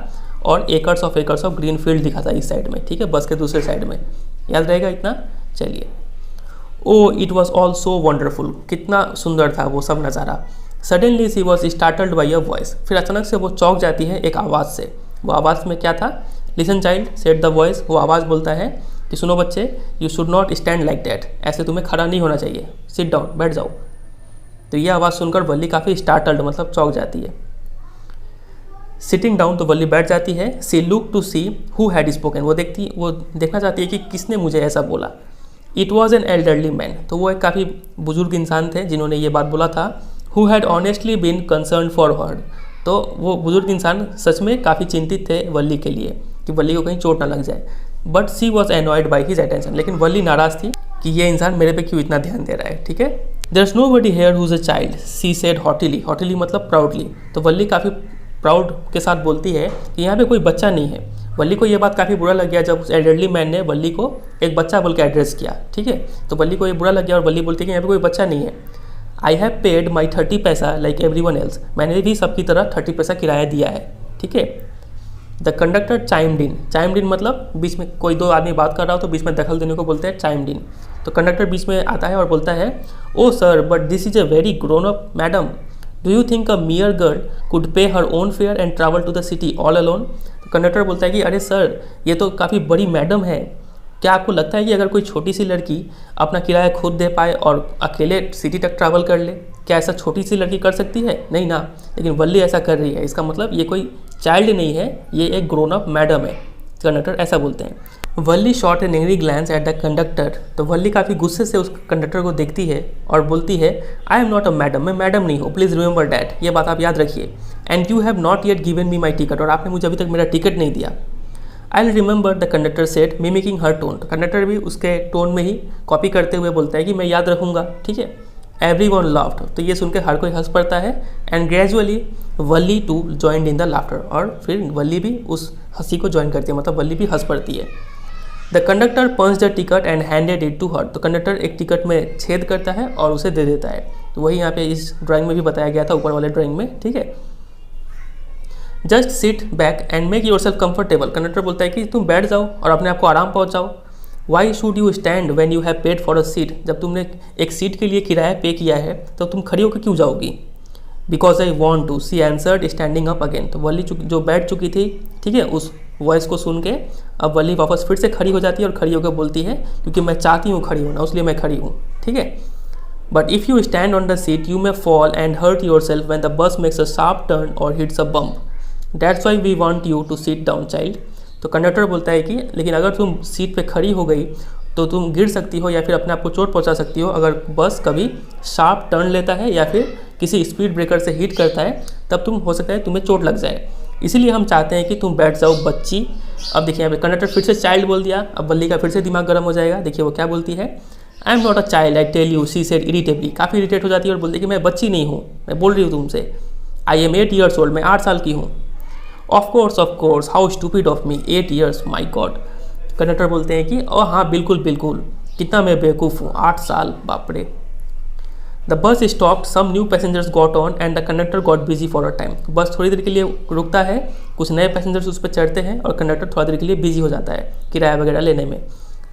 और एकर्स ऑफ ग्रीन फील्ड दिखा था इस साइड में। ठीक है, बस के दूसरे साइड में। याद रहेगा इतना। चलिए, oh it was all so wonderful, कितना सुंदर था वो सब नज़ारा। Suddenly she was startled by a voice, फिर अचानक से वो चौंक जाती है एक आवाज़ से। वो आवाज़ में क्या था? Listen child said the voice, वो आवाज़ बोलता है कि सुनो बच्चे, you should not stand like that, ऐसे तुम्हें खड़ा नहीं होना चाहिए, सिट डाउन, बैठ जाओ। तो ये आवाज़ सुनकर वल्ली काफ़ी स्टार्टल्ड मतलब चौंक जाती है। सिटिंग डाउन, तो वल्ली बैठ जाती है। She look to see who had spoken, वो देखना चाहती है कि किसने मुझे ऐसा बोला। It was an elderly man, तो वो एक काफ़ी बुजुर्ग इंसान थे जिन्होंने ये बात बोला था। Who had honestly been concern for her, तो वो बुजुर्ग इंसान सच में काफ़ी चिंतित थे वल्ली के लिए कि वल्ली को कहीं चोट ना लग जाए। But she was annoyed by his attention, लेकिन वल्ली नाराज़ थी कि ये इंसान मेरे पे क्यों इतना ध्यान दे रहा है। ठीक है, there is nobody here who's a child, she said haughtily, haughtily मतलब प्राउडली। तो वल्ली काफ़ी प्राउड के साथ बोलती है कि यहाँ पे कोई बच्चा नहीं है। वल्ली को ये बात काफ़ी बुरा लग गया जब उस एल्डरली मैन ने वल्ली को एक बच्चा बोल के एड्रेस किया। ठीक है, तो वल्ली को ये बुरा लग गया और वल्ली बोलती है कि यहाँ पे कोई बच्चा नहीं है। आई हैव पेड माई 30 पैसा लाइक एवरी वन एल्स, मैंने भी सबकी तरह 30 पैसा किराया दिया है। ठीक है, द कंडक्टर चाइम्ड इन, चाइम्ड इन मतलब बीच में कोई दो आदमी बात कर रहा हो तो बीच में दखल देने को बोलते हैं चाइम्ड इन। तो कंडक्टर बीच में आता है और बोलता है, oh sir but this is a very grown up madam, do you think a mere girl could pay her own fare and travel to the city all alone. तो कंडक्टर बोलता है कि अरे सर ये तो काफ़ी बड़ी मैडम है, क्या आपको लगता है कि अगर कोई छोटी सी लड़की अपना किराया खुद दे पाए और अकेले सिटी तक ट्रैवल कर ले, क्या ऐसा छोटी सी लड़की कर सकती है? नहीं ना, लेकिन वल्ली ऐसा कर रही है, इसका मतलब ये कोई चाइल्ड नहीं है, ये एक ग्रोन अप मैडम है। कंडक्टर ऐसा बोलते हैं। Valli shot an angry glance at the conductor, तो वल्ली काफ़ी गुस्से से उस कंडक्टर को देखती है और बोलती है, I am not a madam, मैं मैडम नहीं हूँ, प्लीज़ रिमेंबर डैट, ये बात आप याद रखिए। And you have not yet given me my ticket, और आपने मुझे अभी तक मेरा टिकट नहीं दिया। I will remember, the conductor set mimicking her tone, तो कंडक्टर भी उसके टोन में ही कॉपी करते हुए बोलता है कि मैं याद रखूँगा। ठीक है, एवरी वन लाफ्ड, तो ये सुनकर हर कोई हंस पड़ता है। And gradually Valli too join in the laughter, और फिर वल्ली भी उस हंसी को ज्वाइन करती है, मतलब वल्ली भी हंस पड़ती है। The conductor punch the ticket and handed it to her, तो कंडक्टर एक टिकट में छेद करता है और उसे दे देता है। तो वही यहाँ पे इस ड्राइंग में भी बताया गया था, ऊपर वाले ड्राइंग में। ठीक है, just sit back and make your self comfortable, conductor बोलता है कि तुम बैठ जाओ और अपने आप को आराम पहुँचाओ। Why should you stand when you have paid for a seat, जब तुमने एक सीट के लिए किराया पे किया है तो तुम खड़ी होकर क्यों जाओगी। Because I want to, she answered standing up again, तो वल्ली जो बैठ चुकी थी, ठीक है, उस वॉइस को सुन के अब वल्ली वापस फिर से खड़ी हो जाती है और खड़ी होकर बोलती है क्योंकि मैं चाहती हूँ खड़ी होना, इसलिए मैं खड़ी हूँ। ठीक है, but if you stand on the seat you may fall and hurt yourself when the bus makes a sharp turn or hits a bump, that's why we want you to sit down child. तो conductor बोलता है कि लेकिन अगर तुम seat पे खड़ी हो गई तो तुम गिर सकती हो या फिर अपने आप को चोट पहुंचा सकती हो अगर बस कभी शार्प टर्न लेता है या फिर किसी स्पीड ब्रेकर से हिट करता है, तब तुम हो सकता है तुम्हें चोट लग जाए, इसीलिए हम चाहते हैं कि तुम बैठ जाओ बच्ची। अब देखिए यहाँ पे कंडक्टर फिर से चाइल्ड बोल दिया, अब वल्ली का फिर से दिमाग गर्म हो जाएगा। देखिए वो क्या बोलती है, I am not a child I tell you, she said irritably, काफ़ी इरिटेट हो जाती है और बोलती है कि मैं बच्ची नहीं हूँ, मैं बोल रही हूँ तुमसे। आई एम 8 years old, मैं 8 साल की हूँ। Of course, how stupid of me, 8 years, my God. Conductor बोलते हैं कि ओ हाँ बिल्कुल बिल्कुल, कितना मैं बेवकूफ़ हूँ, 8 साल, बाप रे। The bus stopped, some new passengers got on and the conductor got busy for a time, बस थोड़ी देर के लिए रुकता है, कुछ नए पैसेंजर्स उस पर चढ़ते हैं और कंडक्टर थोड़ा देर के लिए बिजी हो जाता है किराया वगैरह लेने में।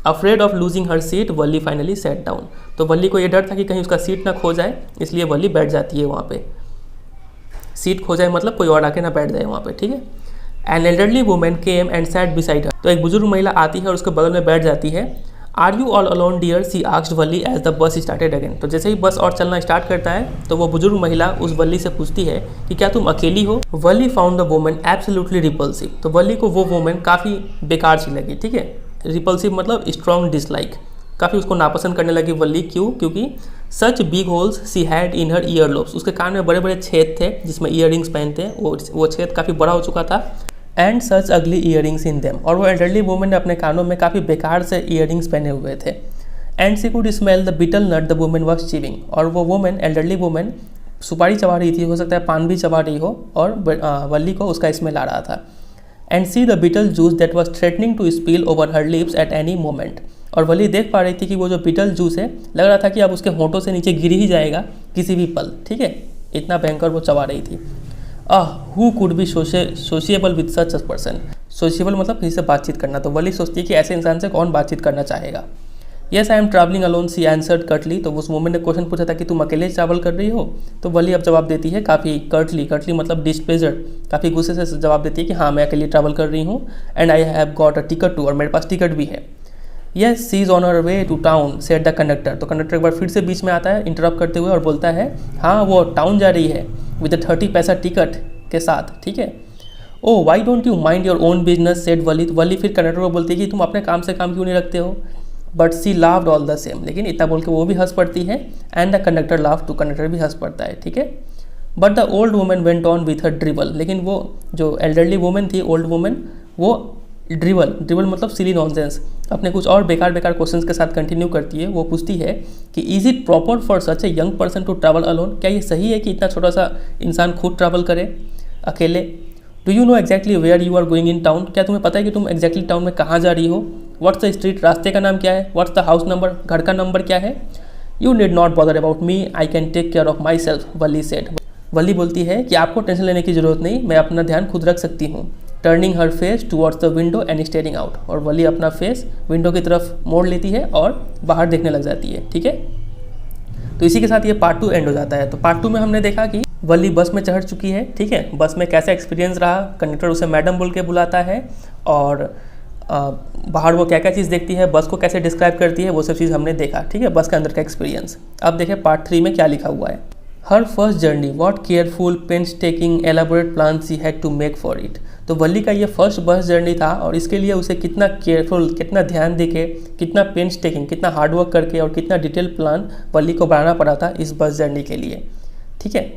Afraid of losing her seat Valli finally set down, तो वल्ली को ये डर था कि कहीं उसका सीट ना खो जाए, इसलिए वल्ली बैठ जाती है वहाँ पे। सीट खो जाए मतलब कोई और आके ना बैठ जाए वहाँ पे। ठीक है, an elderly women came and set beside her, तो एक बुजुर्ग महिला आती है और उसके बगल में बैठ जाती है। Are you all alone dear, she asked Valli as the bus started again, तो जैसे ही बस और चलना स्टार्ट करता है तो वो बुजुर्ग महिला उस वल्ली से पूछती है कि क्या तुम अकेली हो। Valli found the woman absolutely repulsive, तो वल्ली को वो वुमेन काफ़ी बेकार सी लगी। ठीक है, रिपल्सिव मतलब स्ट्रॉन्ग डिसलाइक, काफ़ी उसको नापसंद करने लगी वल्ली। क्यों? क्योंकि such big holes she had in her year lobes, उसके कान में बड़े बड़े छेद थे जिसमें ईयरिंग्स पहनते हैं, वो छेद काफ़ी बड़ा हो चुका था। एंड सच अगली ईयरिंग्स इन देम, और वो एल्डरली वुमेन ने अपने कानों में काफ़ी बेकार से ईयरिंग्स पहने हुए थे। And she could smell the betel nut the women was chewing, और वो वुमेन एल्डरली वुमेन सुपारी चबा रही थी, हो सकता है पान भी चबा रही हो, और वल्ली को उसका स्मेल आ रहा था। And see the betel juice that was threatening to spill over her lips at any moment, और वल्ली देख पा रही थी कि वो जो बिटल जूस है लग रहा था कि अब उसके होंठों से नीचे गिर ही जाएगा किसी भी पल। ठीक है, इतना भयंकर वो चबा रही थी। Who could be sociable with such a person, sociable मतलब किसी से बातचीत करना, तो वल्ली सोचती है कि ऐसे इंसान से कौन बातचीत करना चाहेगा। Yes I am travelling alone she answered curtly. तो उस वुमन ने क्वेश्चन पूछा था कि तुम अकेले ट्रैवल कर रही हो, तो वली अब जवाब देती है काफ़ी कर्टली, कर्टली मतलब डिस्प्लेजर, काफ़ी गुस्से से जवाब देती है कि हाँ मैं अकेले ट्रैवल कर रही हूँ। And I have got a ticket too, और मेरे पास टिकट भी है। Yes she is on her way to town said the conductor. तो कंडक्टर एक बार फिर से बीच में आता है इंटरप्ट करते हुए और बोलता है हाँ वो टाउन जा रही है विद 30 पैसा टिकट के साथ, ठीक है। Oh why don't you mind your own business said Valli. तो वली फिर कंडक्टर को बोलती है कि तुम अपने काम से काम क्यों नहीं रखते हो। But she laughed all the same, लेकिन इतना बोल के वो भी हंस पड़ती है। And the conductor laughed too, conductor भी हंस पड़ता है, ठीक है। But the old woman went on with her dribble. लेकिन वो जो एल्डरली वुमेन थी, ओल्ड वुमेन, वो ड्रिबल मतलब सिली नॉनसेंस, अपने कुछ और बेकार क्वेश्चंस के साथ कंटिन्यू करती है। वो पूछती है कि is it proper for such a young person to travel alone. क्या ये सही है कि इतना छोटा सा इंसान खुद ट्रैवल करे अकेले। Do you know exactly where you are going in town. क्या तुम्हें पता है कि तुम एग्जैक्टली टाउन में कहाँ जा रही हो। व्हाट्स द स्ट्रीट, रास्ते का नाम क्या है। व्हाट्स द हाउस नंबर, घर का नंबर क्या है। You need not bother about me, I can take care of myself, Valli said. Valli बोलती है कि आपको टेंशन लेने की जरूरत नहीं, मैं अपना ध्यान खुद रख सकती हूँ। Turning her face towards the window and steering out. और वली अपना फेस विंडो की तरफ मोड़ लेती है और बाहर देखने लग जाती है, ठीक है। तो इसी के साथ ये पार्ट 2 एंड हो जाता है। तो पार्ट 2 में हमने देखा कि वली बस में चढ़ चुकी है, ठीक है। बस में कैसा एक्सपीरियंस रहा, कंडक्टर उसे मैडम बोल के बुलाता है, और बाहर वो क्या क्या चीज़ देखती है, बस को कैसे डिस्क्राइब करती है, वो सब चीज़ हमने देखा, ठीक है, बस के अंदर का एक्सपीरियंस। अब देखें पार्ट 3 में क्या लिखा हुआ है। Her first journey, what careful painstaking elaborate plan she had to make for it. तो वली का ये फर्स्ट बस जर्नी था और इसके लिए उसे कितना केयरफुल, कितना ध्यान देके, कितना पेंसटेकिंग, कितना हार्डवर्क करके और कितना डिटेल प्लान वली को बनाना पड़ा था इस बस जर्नी के लिए, ठीक है।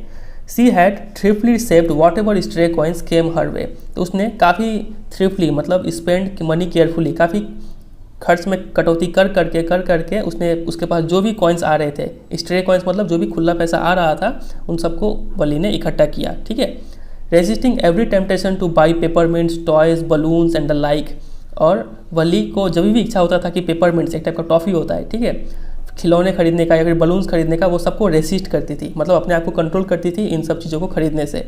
She had thriftily saved whatever stray coins came her way. तो उसने काफ़ी थ्रिफ्टली मतलब स्पेंड मनी केयरफुली, काफ़ी खर्च में कटौती कर करके उसने उसके पास जो भी कॉइन्स आ रहे थे, स्ट्रे कॉइन्स मतलब जो भी खुला पैसा आ रहा था, उन सबको वली ने इकट्ठा किया, ठीक है। Resisting every temptation to buy peppermints, toys, balloons and the like. और वली को जब भी इच्छा होता था कि पेपरमिंट्स एक टाइप का टॉफ़ी होता है, ठीक है, खिलौने खरीदने का या फिर बलून्स खरीदने का, वो सबको रेसिस्ट करती थी, मतलब अपने आप को कंट्रोल करती थी इन सब चीज़ों को खरीदने से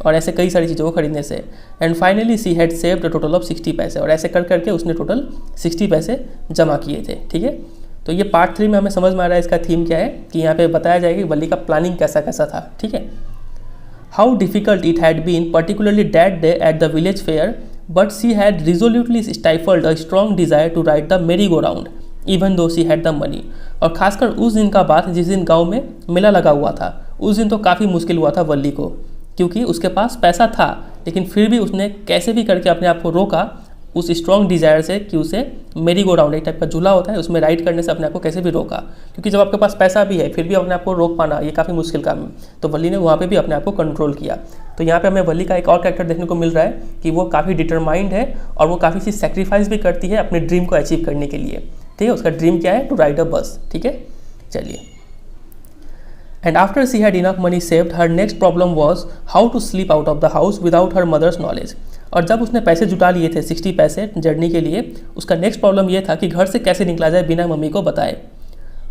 और ऐसे कई सारी चीज़ों को खरीदने से। And finally she had saved a total of 60 पैसे। और ऐसे कर करके उसने टोटल 60 पैसे जमा किए थे, ठीक है। तो ये पार्ट 3 में हमें समझ में आ रहा है इसका थीम क्या है, कि यहाँ पे बताया जाएगा कि वली का प्लानिंग कैसा कैसा था, ठीक है। How difficult it had been particularly that day at the village fair, but she had resolutely stifled a strong desire to ride the merry go round even though she had the money. और खासकर उस दिन का बात जिस दिन गांव में मेला लगा हुआ था, उस दिन तो काफ़ी मुश्किल हुआ था वली को, क्योंकि उसके पास पैसा था, लेकिन फिर भी उसने कैसे भी करके अपने आप को रोका उस स्ट्रॉन्ग डिज़ायर से कि उसे मेरी गो राउंड, एक टाइप का झूला होता है, उसमें राइड करने से अपने आप को कैसे भी रोका। क्योंकि जब आपके पास पैसा भी है फिर भी अपने आप को रोक पाना ये काफ़ी मुश्किल काम है। तो वली ने वहाँ पे भी अपने आप को कंट्रोल किया। तो यहाँ पे हमें वली का एक और कैरेक्टर देखने को मिल रहा है कि वो काफ़ी डिटरमाइंड है और वो काफ़ी चीज़ सेक्रीफाइस भी करती है अपने ड्रीम को अचीव करने के लिए, ठीक है। उसका ड्रीम क्या है, टू राइड अ बस, ठीक है। चलिए, and after she had enough money saved, her next problem was how to sleep out of the house without her mother's knowledge. और जब उसने पैसे जुटा लिए थे 60 पैसे जर्नी के लिए, उसका नेक्स्ट प्रॉब्लम ये था कि घर से कैसे निकला जाए बिना मम्मी को बताए।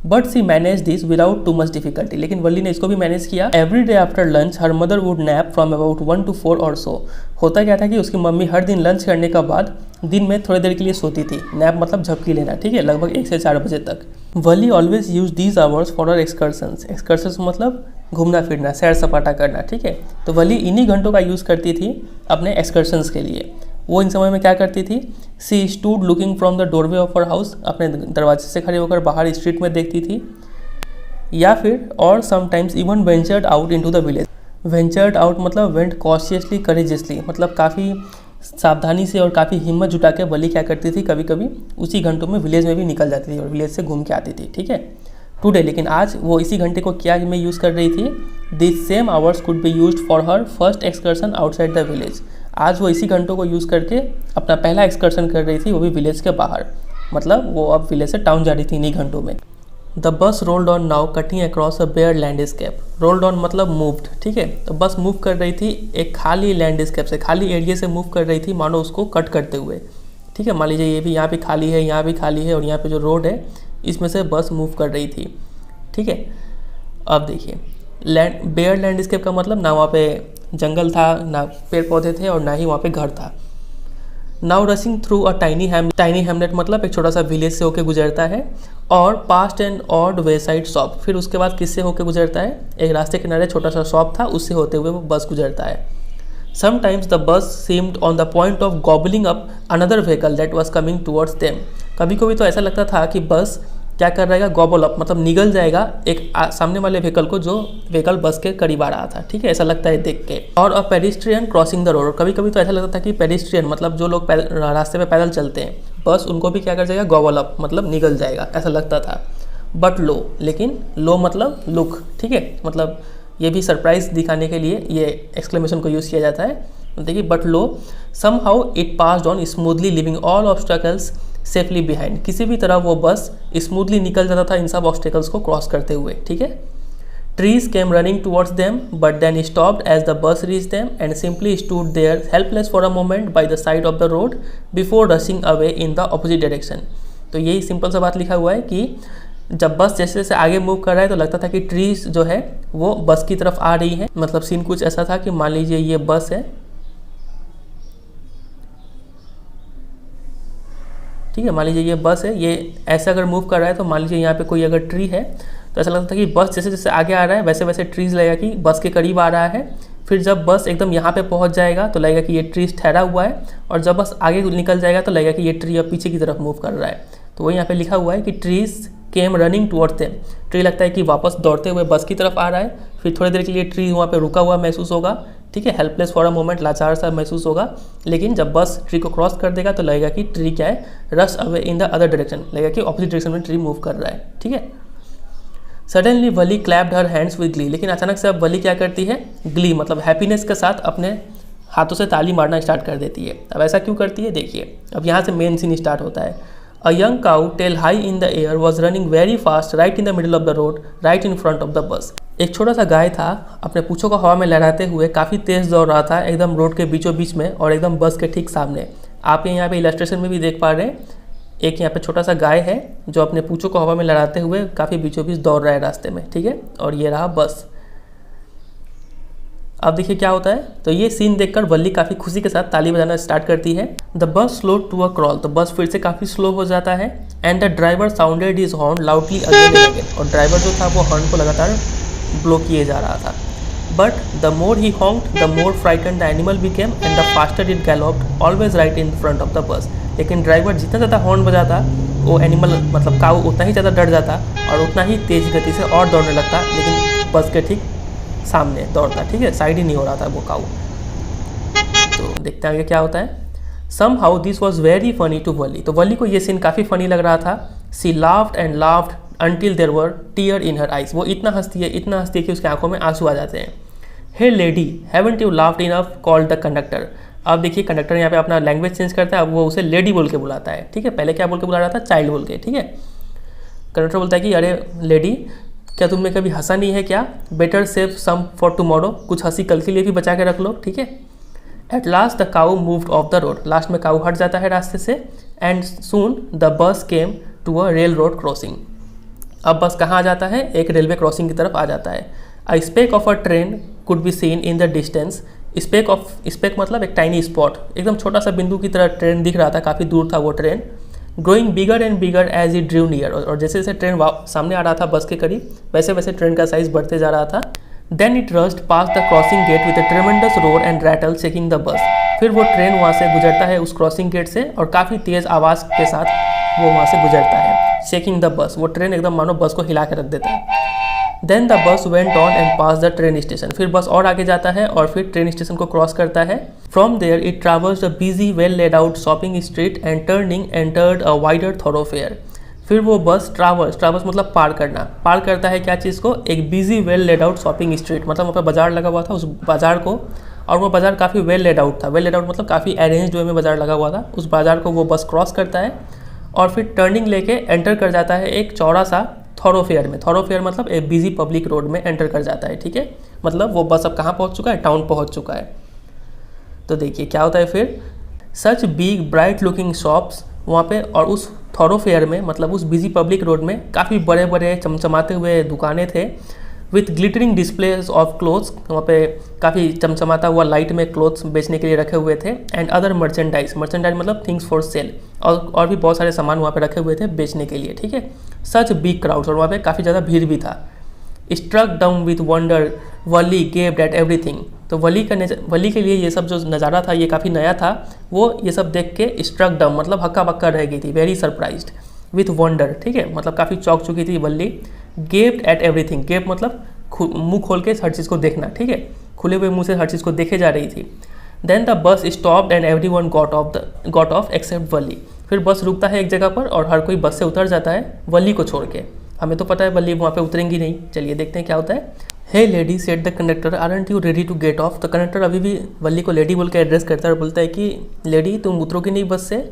But she manage this without too much difficulty. लेकिन वली ने इसको भी मैनेज किया। Every day after lunch her mother would nap from about 1 to 4 और सो। होता क्या था कि उसकी मम्मी हर दिन लंच करने के बाद दिन में थोड़ी देर के लिए सोती थी। नैप मतलब झपकी लेना, ठीक है, लगभग 1 से 4 बजे तक। Valli always use these hours for her excursions. Excursions मतलब घूमना फिरना, सैर सपाटा करना, ठीक है। तो वली इन्हीं घंटों का यूज़ करती थी अपने एक्सकर्शंस के लिए। वो इन समय में क्या करती थी, सी stood looking from the doorway of her house. अपने दरवाजे से खड़े होकर बाहर स्ट्रीट में देखती थी, या फिर और sometimes even ventured out into the village. Ventured out मतलब वेंट कॉशियसली करेजियसली, मतलब काफ़ी सावधानी से और काफ़ी हिम्मत जुटा के वली क्या करती थी, कभी कभी उसी घंटों में विलेज में भी निकल जाती थी और विलेज से घूम के आती थी, ठीक है। टुडे, लेकिन आज वो इसी घंटे को क्या में यूज़ कर रही थी, this same hours could be used for her first excursion outside the village. आज वो इसी घंटों को यूज़ करके अपना पहला एक्सकर्शन कर रही थी, वो भी विलेज के बाहर, मतलब वो अब विलेज से टाउन जा रही थी इन्हीं घंटों में। The bus rolled on now cutting across a bare landscape. Rolled on मतलब मूव्ड, ठीक है। तो बस मूव कर रही थी एक खाली लैंडस्केप से, खाली एरिया से मूव कर रही थी, मानो उसको कट करते हुए, ठीक है। मान लीजिए ये भी यहाँ पे खाली है, यहाँ भी खाली है, और यहाँ पे जो रोड है इसमें से बस मूव कर रही थी, ठीक है। अब देखिए, बेयर लैंडस्केप का मतलब ना वहाँ पे जंगल था, ना पेड़ पौधे थे, और ना ही वहाँ पे घर था। Now rushing through a tiny Hamlet मतलब एक छोटा सा विलेज से होके गुजरता है, और past and odd way side shop. फिर उसके बाद किससे होकर गुजरता है, एक रास्ते किनारे छोटा सा शॉप था, उससे होते हुए वो बस गुजरता है। Sometimes the bus seemed on the point of gobbling up another vehicle that was coming towards them. कभी कभी तो ऐसा लगता था कि बस क्या कर रहेगा, गॉबल अप मतलब निगल जाएगा एक सामने वाले व्हीकल को जो व्हीकल बस के करीब आ रहा था, ठीक है, ऐसा लगता है देख के। और अ पेडिस्ट्रियन क्रॉसिंग द रोड, कभी कभी तो ऐसा लगता था कि पेडिस्ट्रियन मतलब जो लोग रास्ते पे पैदल चलते हैं, बस उनको भी क्या कर जाएगा, गॉबल अप मतलब निगल जाएगा, ऐसा लगता था। बट लो, लेकिन लो मतलब लुक, ठीक है, मतलब ये भी सरप्राइज दिखाने के लिए ये एक्सक्लेमेशन को यूज़ किया जाता है। देखिए, but lo somehow it passed on smoothly leaving all obstacles safely behind. किसी भी तरह वो बस स्मूथली निकल जाता था इन सब ऑब्स्टेकल्स को क्रॉस करते हुए, ठीक है। Trees came running towards them but then stopped as the bus reach them and simply stood there helpless for a moment by the side of the road before rushing away in the opposite direction. तो यही simple सा बात लिखा हुआ है कि जब बस जैसे जैसे आगे मूव कर रहा है तो लगता था कि ट्रीज जो है वो बस की तरफ आ रही है। मतलब सीन कुछ ऐसा था कि मान लीजिए ये बस है, ठीक है, मान लीजिए ये बस है, ये ऐसे अगर मूव कर रहा है तो मान लीजिए यहाँ पे कोई अगर ट्री है तो ऐसा लगता था कि बस जैसे जैसे आगे आ रहा है वैसे वैसे ट्रीज लगेगा कि बस के करीब आ रहा है। फिर जब बस एकदम यहाँ पे पहुँच जाएगा तो लगेगा कि ये ट्रीज ठहरा हुआ है, और जब बस आगे निकल जाएगा तो लगेगा कि ये ट्री अब पीछे की तरफ मूव कर रहा है। तो वही यहाँ पे लिखा हुआ है कि trees came running towards them. Tree लगता है कि वापस दौड़ते हुए बस की तरफ आ रहा है, फिर थोड़ी देर के लिए ट्री वहाँ पे रुका हुआ महसूस होगा, ठीक है, हेल्पलेस फॉर अ मोमेंट, लाचार सा महसूस होगा। लेकिन जब बस ट्री को क्रॉस कर देगा तो लगेगा कि ट्री क्या है, rush away in the other direction, लगेगा कि ऑपोजिट डायरेक्शन में ट्री मूव कर रहा है, ठीक है। Suddenly Wali clapped her hands with Glee. लेकिन अचानक से अब वली क्या करती है, ग्ली मतलब हैप्पीनेस के साथ अपने हाथों से ताली मारना स्टार्ट कर देती है। अब ऐसा क्यों करती है, देखिए, अब यहाँ से मेन सीन स्टार्ट होता है। A young cow, tail high in the air, was running very fast right in the middle of the road, right in front of the bus. एक छोटा सा गाय था, अपने पूंछों को हवा में लहराते हुए काफ़ी तेज़ दौड़ रहा था एकदम रोड के बीचों बीच में और एकदम बस के ठीक सामने। आप यहाँ पे इलस्ट्रेशन में भी देख पा रहे हैं, एक यहाँ पे छोटा सा गाय है जो अपने पूंछों को हवा में लहराते हुए काफ़ी बीचों बीच दौड़ रहा है रास्ते में, ठीक है, और ये रहा बस। अब देखिए क्या होता है, तो ये सीन देखकर वल्ली काफ़ी खुशी के साथ ताली बजाना स्टार्ट करती है। The bus slow to a crawl, तो बस फिर से काफ़ी स्लो हो जाता है। And the driver sounded his horn loudly again and again, और ड्राइवर जो था वो हॉर्न को लगातार ब्लो किए जा रहा था। But the more he honked the more frightened the animal became and the faster it galloped always right in front of the bus. लेकिन ड्राइवर जितना ज़्यादा हॉर्न बजाता वो एनिमल मतलब काऊ उतना ही ज़्यादा डर जाता और उतना ही तेज़ गति से और दौड़ने लगता, लेकिन बस के ठीक सामने दौड़ता, ठीक है, साइड ही नहीं हो रहा था वो काऊ। तो देखते हैं आगे क्या होता है। Somehow this was very funny to Valli, तो वली को ये सीन काफ़ी फनी लग रहा था। She laughed and laughed until there were tear in her eyes, वो इतना हंसती है कि उसकी आंखों में आंसू आ जाते हैं। Hey lady haven't you laughed enough, called the conductor. अब देखिए कंडक्टर यहाँ पे अपना लैंग्वेज चेंज करता है, अब वो उसे लेडी बोल के बुलाता है, ठीक है, पहले क्या बोल के बुला रहा था, चाइल्ड बोल के, ठीक है। कंडक्टर बोलता है कि अरे लेडी, क्या तुमने कभी हंसा नहीं है क्या, better save some for tomorrow, कुछ हंसी कल के लिए भी बचा के रख लो, ठीक है। At last the cow moved of the road, last में काऊ हट जाता है रास्ते से। And soon the bus came to a railroad crossing, अब बस कहाँ आ जाता है, एक रेलवे क्रॉसिंग की तरफ आ जाता है। A speck of a train could be seen in the distance, speck मतलब एक टाइनी स्पॉट, एकदम छोटा सा बिंदु की तरह ट्रेन दिख रहा था, काफ़ी दूर था वो train. Growing bigger and bigger as it drew near, और जैसे जैसे ट्रेन सामने आ रहा था बस के करीब, वैसे वैसे ट्रेन का साइज बढ़ते जा रहा था। Then it rushed past the crossing gate with a tremendous roar and rattle shaking the bus, फिर वो ट्रेन वहाँ से गुजरता है उस क्रॉसिंग गेट से और काफ़ी तेज़ आवाज़ के साथ वो वहाँ से गुजरता है। शेकिंग द बस, वो ट्रेन एकदम मानो बस को हिला के रख देता है। Then the bus went on and passed the train station, फिर बस और आगे जाता है और फिर ट्रेन स्टेशन को क्रॉस करता है। From there it traversed a busy well laid out shopping street and turning entered a wider thoroughfare, फिर वो बस ट्रैवर्स मतलब पार करता है क्या चीज़ को, एक busy well laid out shopping street, मतलब वहाँ पर बाजार लगा हुआ था, उस बाजार को, और वो बाजार काफ़ी वेल लेड आउट था, वेल लेड आउट मतलब काफ़ी अरेंज्ड वे में बाजार लगा हुआ था, उस बाजार को वो बस क्रॉस करता है और फिर टर्निंग लेके एंटर कर जाता है एक चौड़ा सा थॉरोफेयर में। थॉरोफेयर मतलब एक बिजी पब्लिक रोड में एंटर कर जाता है, ठीक है, मतलब वो बस अब कहाँ पहुँच चुका है, टाउन पहुँच चुका है। तो देखिए क्या होता है फिर, such big bright looking shops वहाँ पे, और उस थॉरोफेयर में मतलब उस बिजी पब्लिक रोड में काफ़ी बड़े बड़े चमचमाते हुए दुकानें थे, with glittering displays of clothes, वहाँ पे काफ़ी चमचमाता हुआ लाइट में क्लोथ्स बेचने के लिए रखे हुए थे। एंड अदर मर्चेंडाइज मतलब थिंग्स फॉर सेल, और भी बहुत सारे सामान वहाँ पे रखे हुए थे बेचने के लिए, ठीक है। सच बिग क्राउड्स, और वहाँ पे काफ़ी ज़्यादा भीड़ भी था। Struck down with wonder Valli gaped at everything, तो वली के लिए ये सब जो नज़ारा था ये काफ़ी नया था। वो ये सब देख के स्ट्रक डाउन मतलब हक्का बक्का रह गई थी, वेरी सरप्राइज्ड विथ वंडर, ठीक है, मतलब काफ़ी चौंक चुकी थी वली। गेव्ड एट एवरीथिंग, गेव मतलब मुंह खोल के हर चीज़ को देखना, ठीक है, खुले हुए मुंह से हर चीज़ को देखे जा रही थी। Then the bus stopped and everyone got off except Valli, फिर बस रुकता है एक जगह पर और हर कोई बस से उतर जाता है वली को छोड़ के। हमें तो पता है वली वहाँ पे उतरेंगी नहीं, चलिए देखते हैं क्या होता है। Hey lady said the conductor aren't you ready to get off, तो कंडक्टर अभी भी वली को लेडी बोल के एड्रेस करता है और बोलता है कि लेडी तुम उतरोगी नहीं बस से,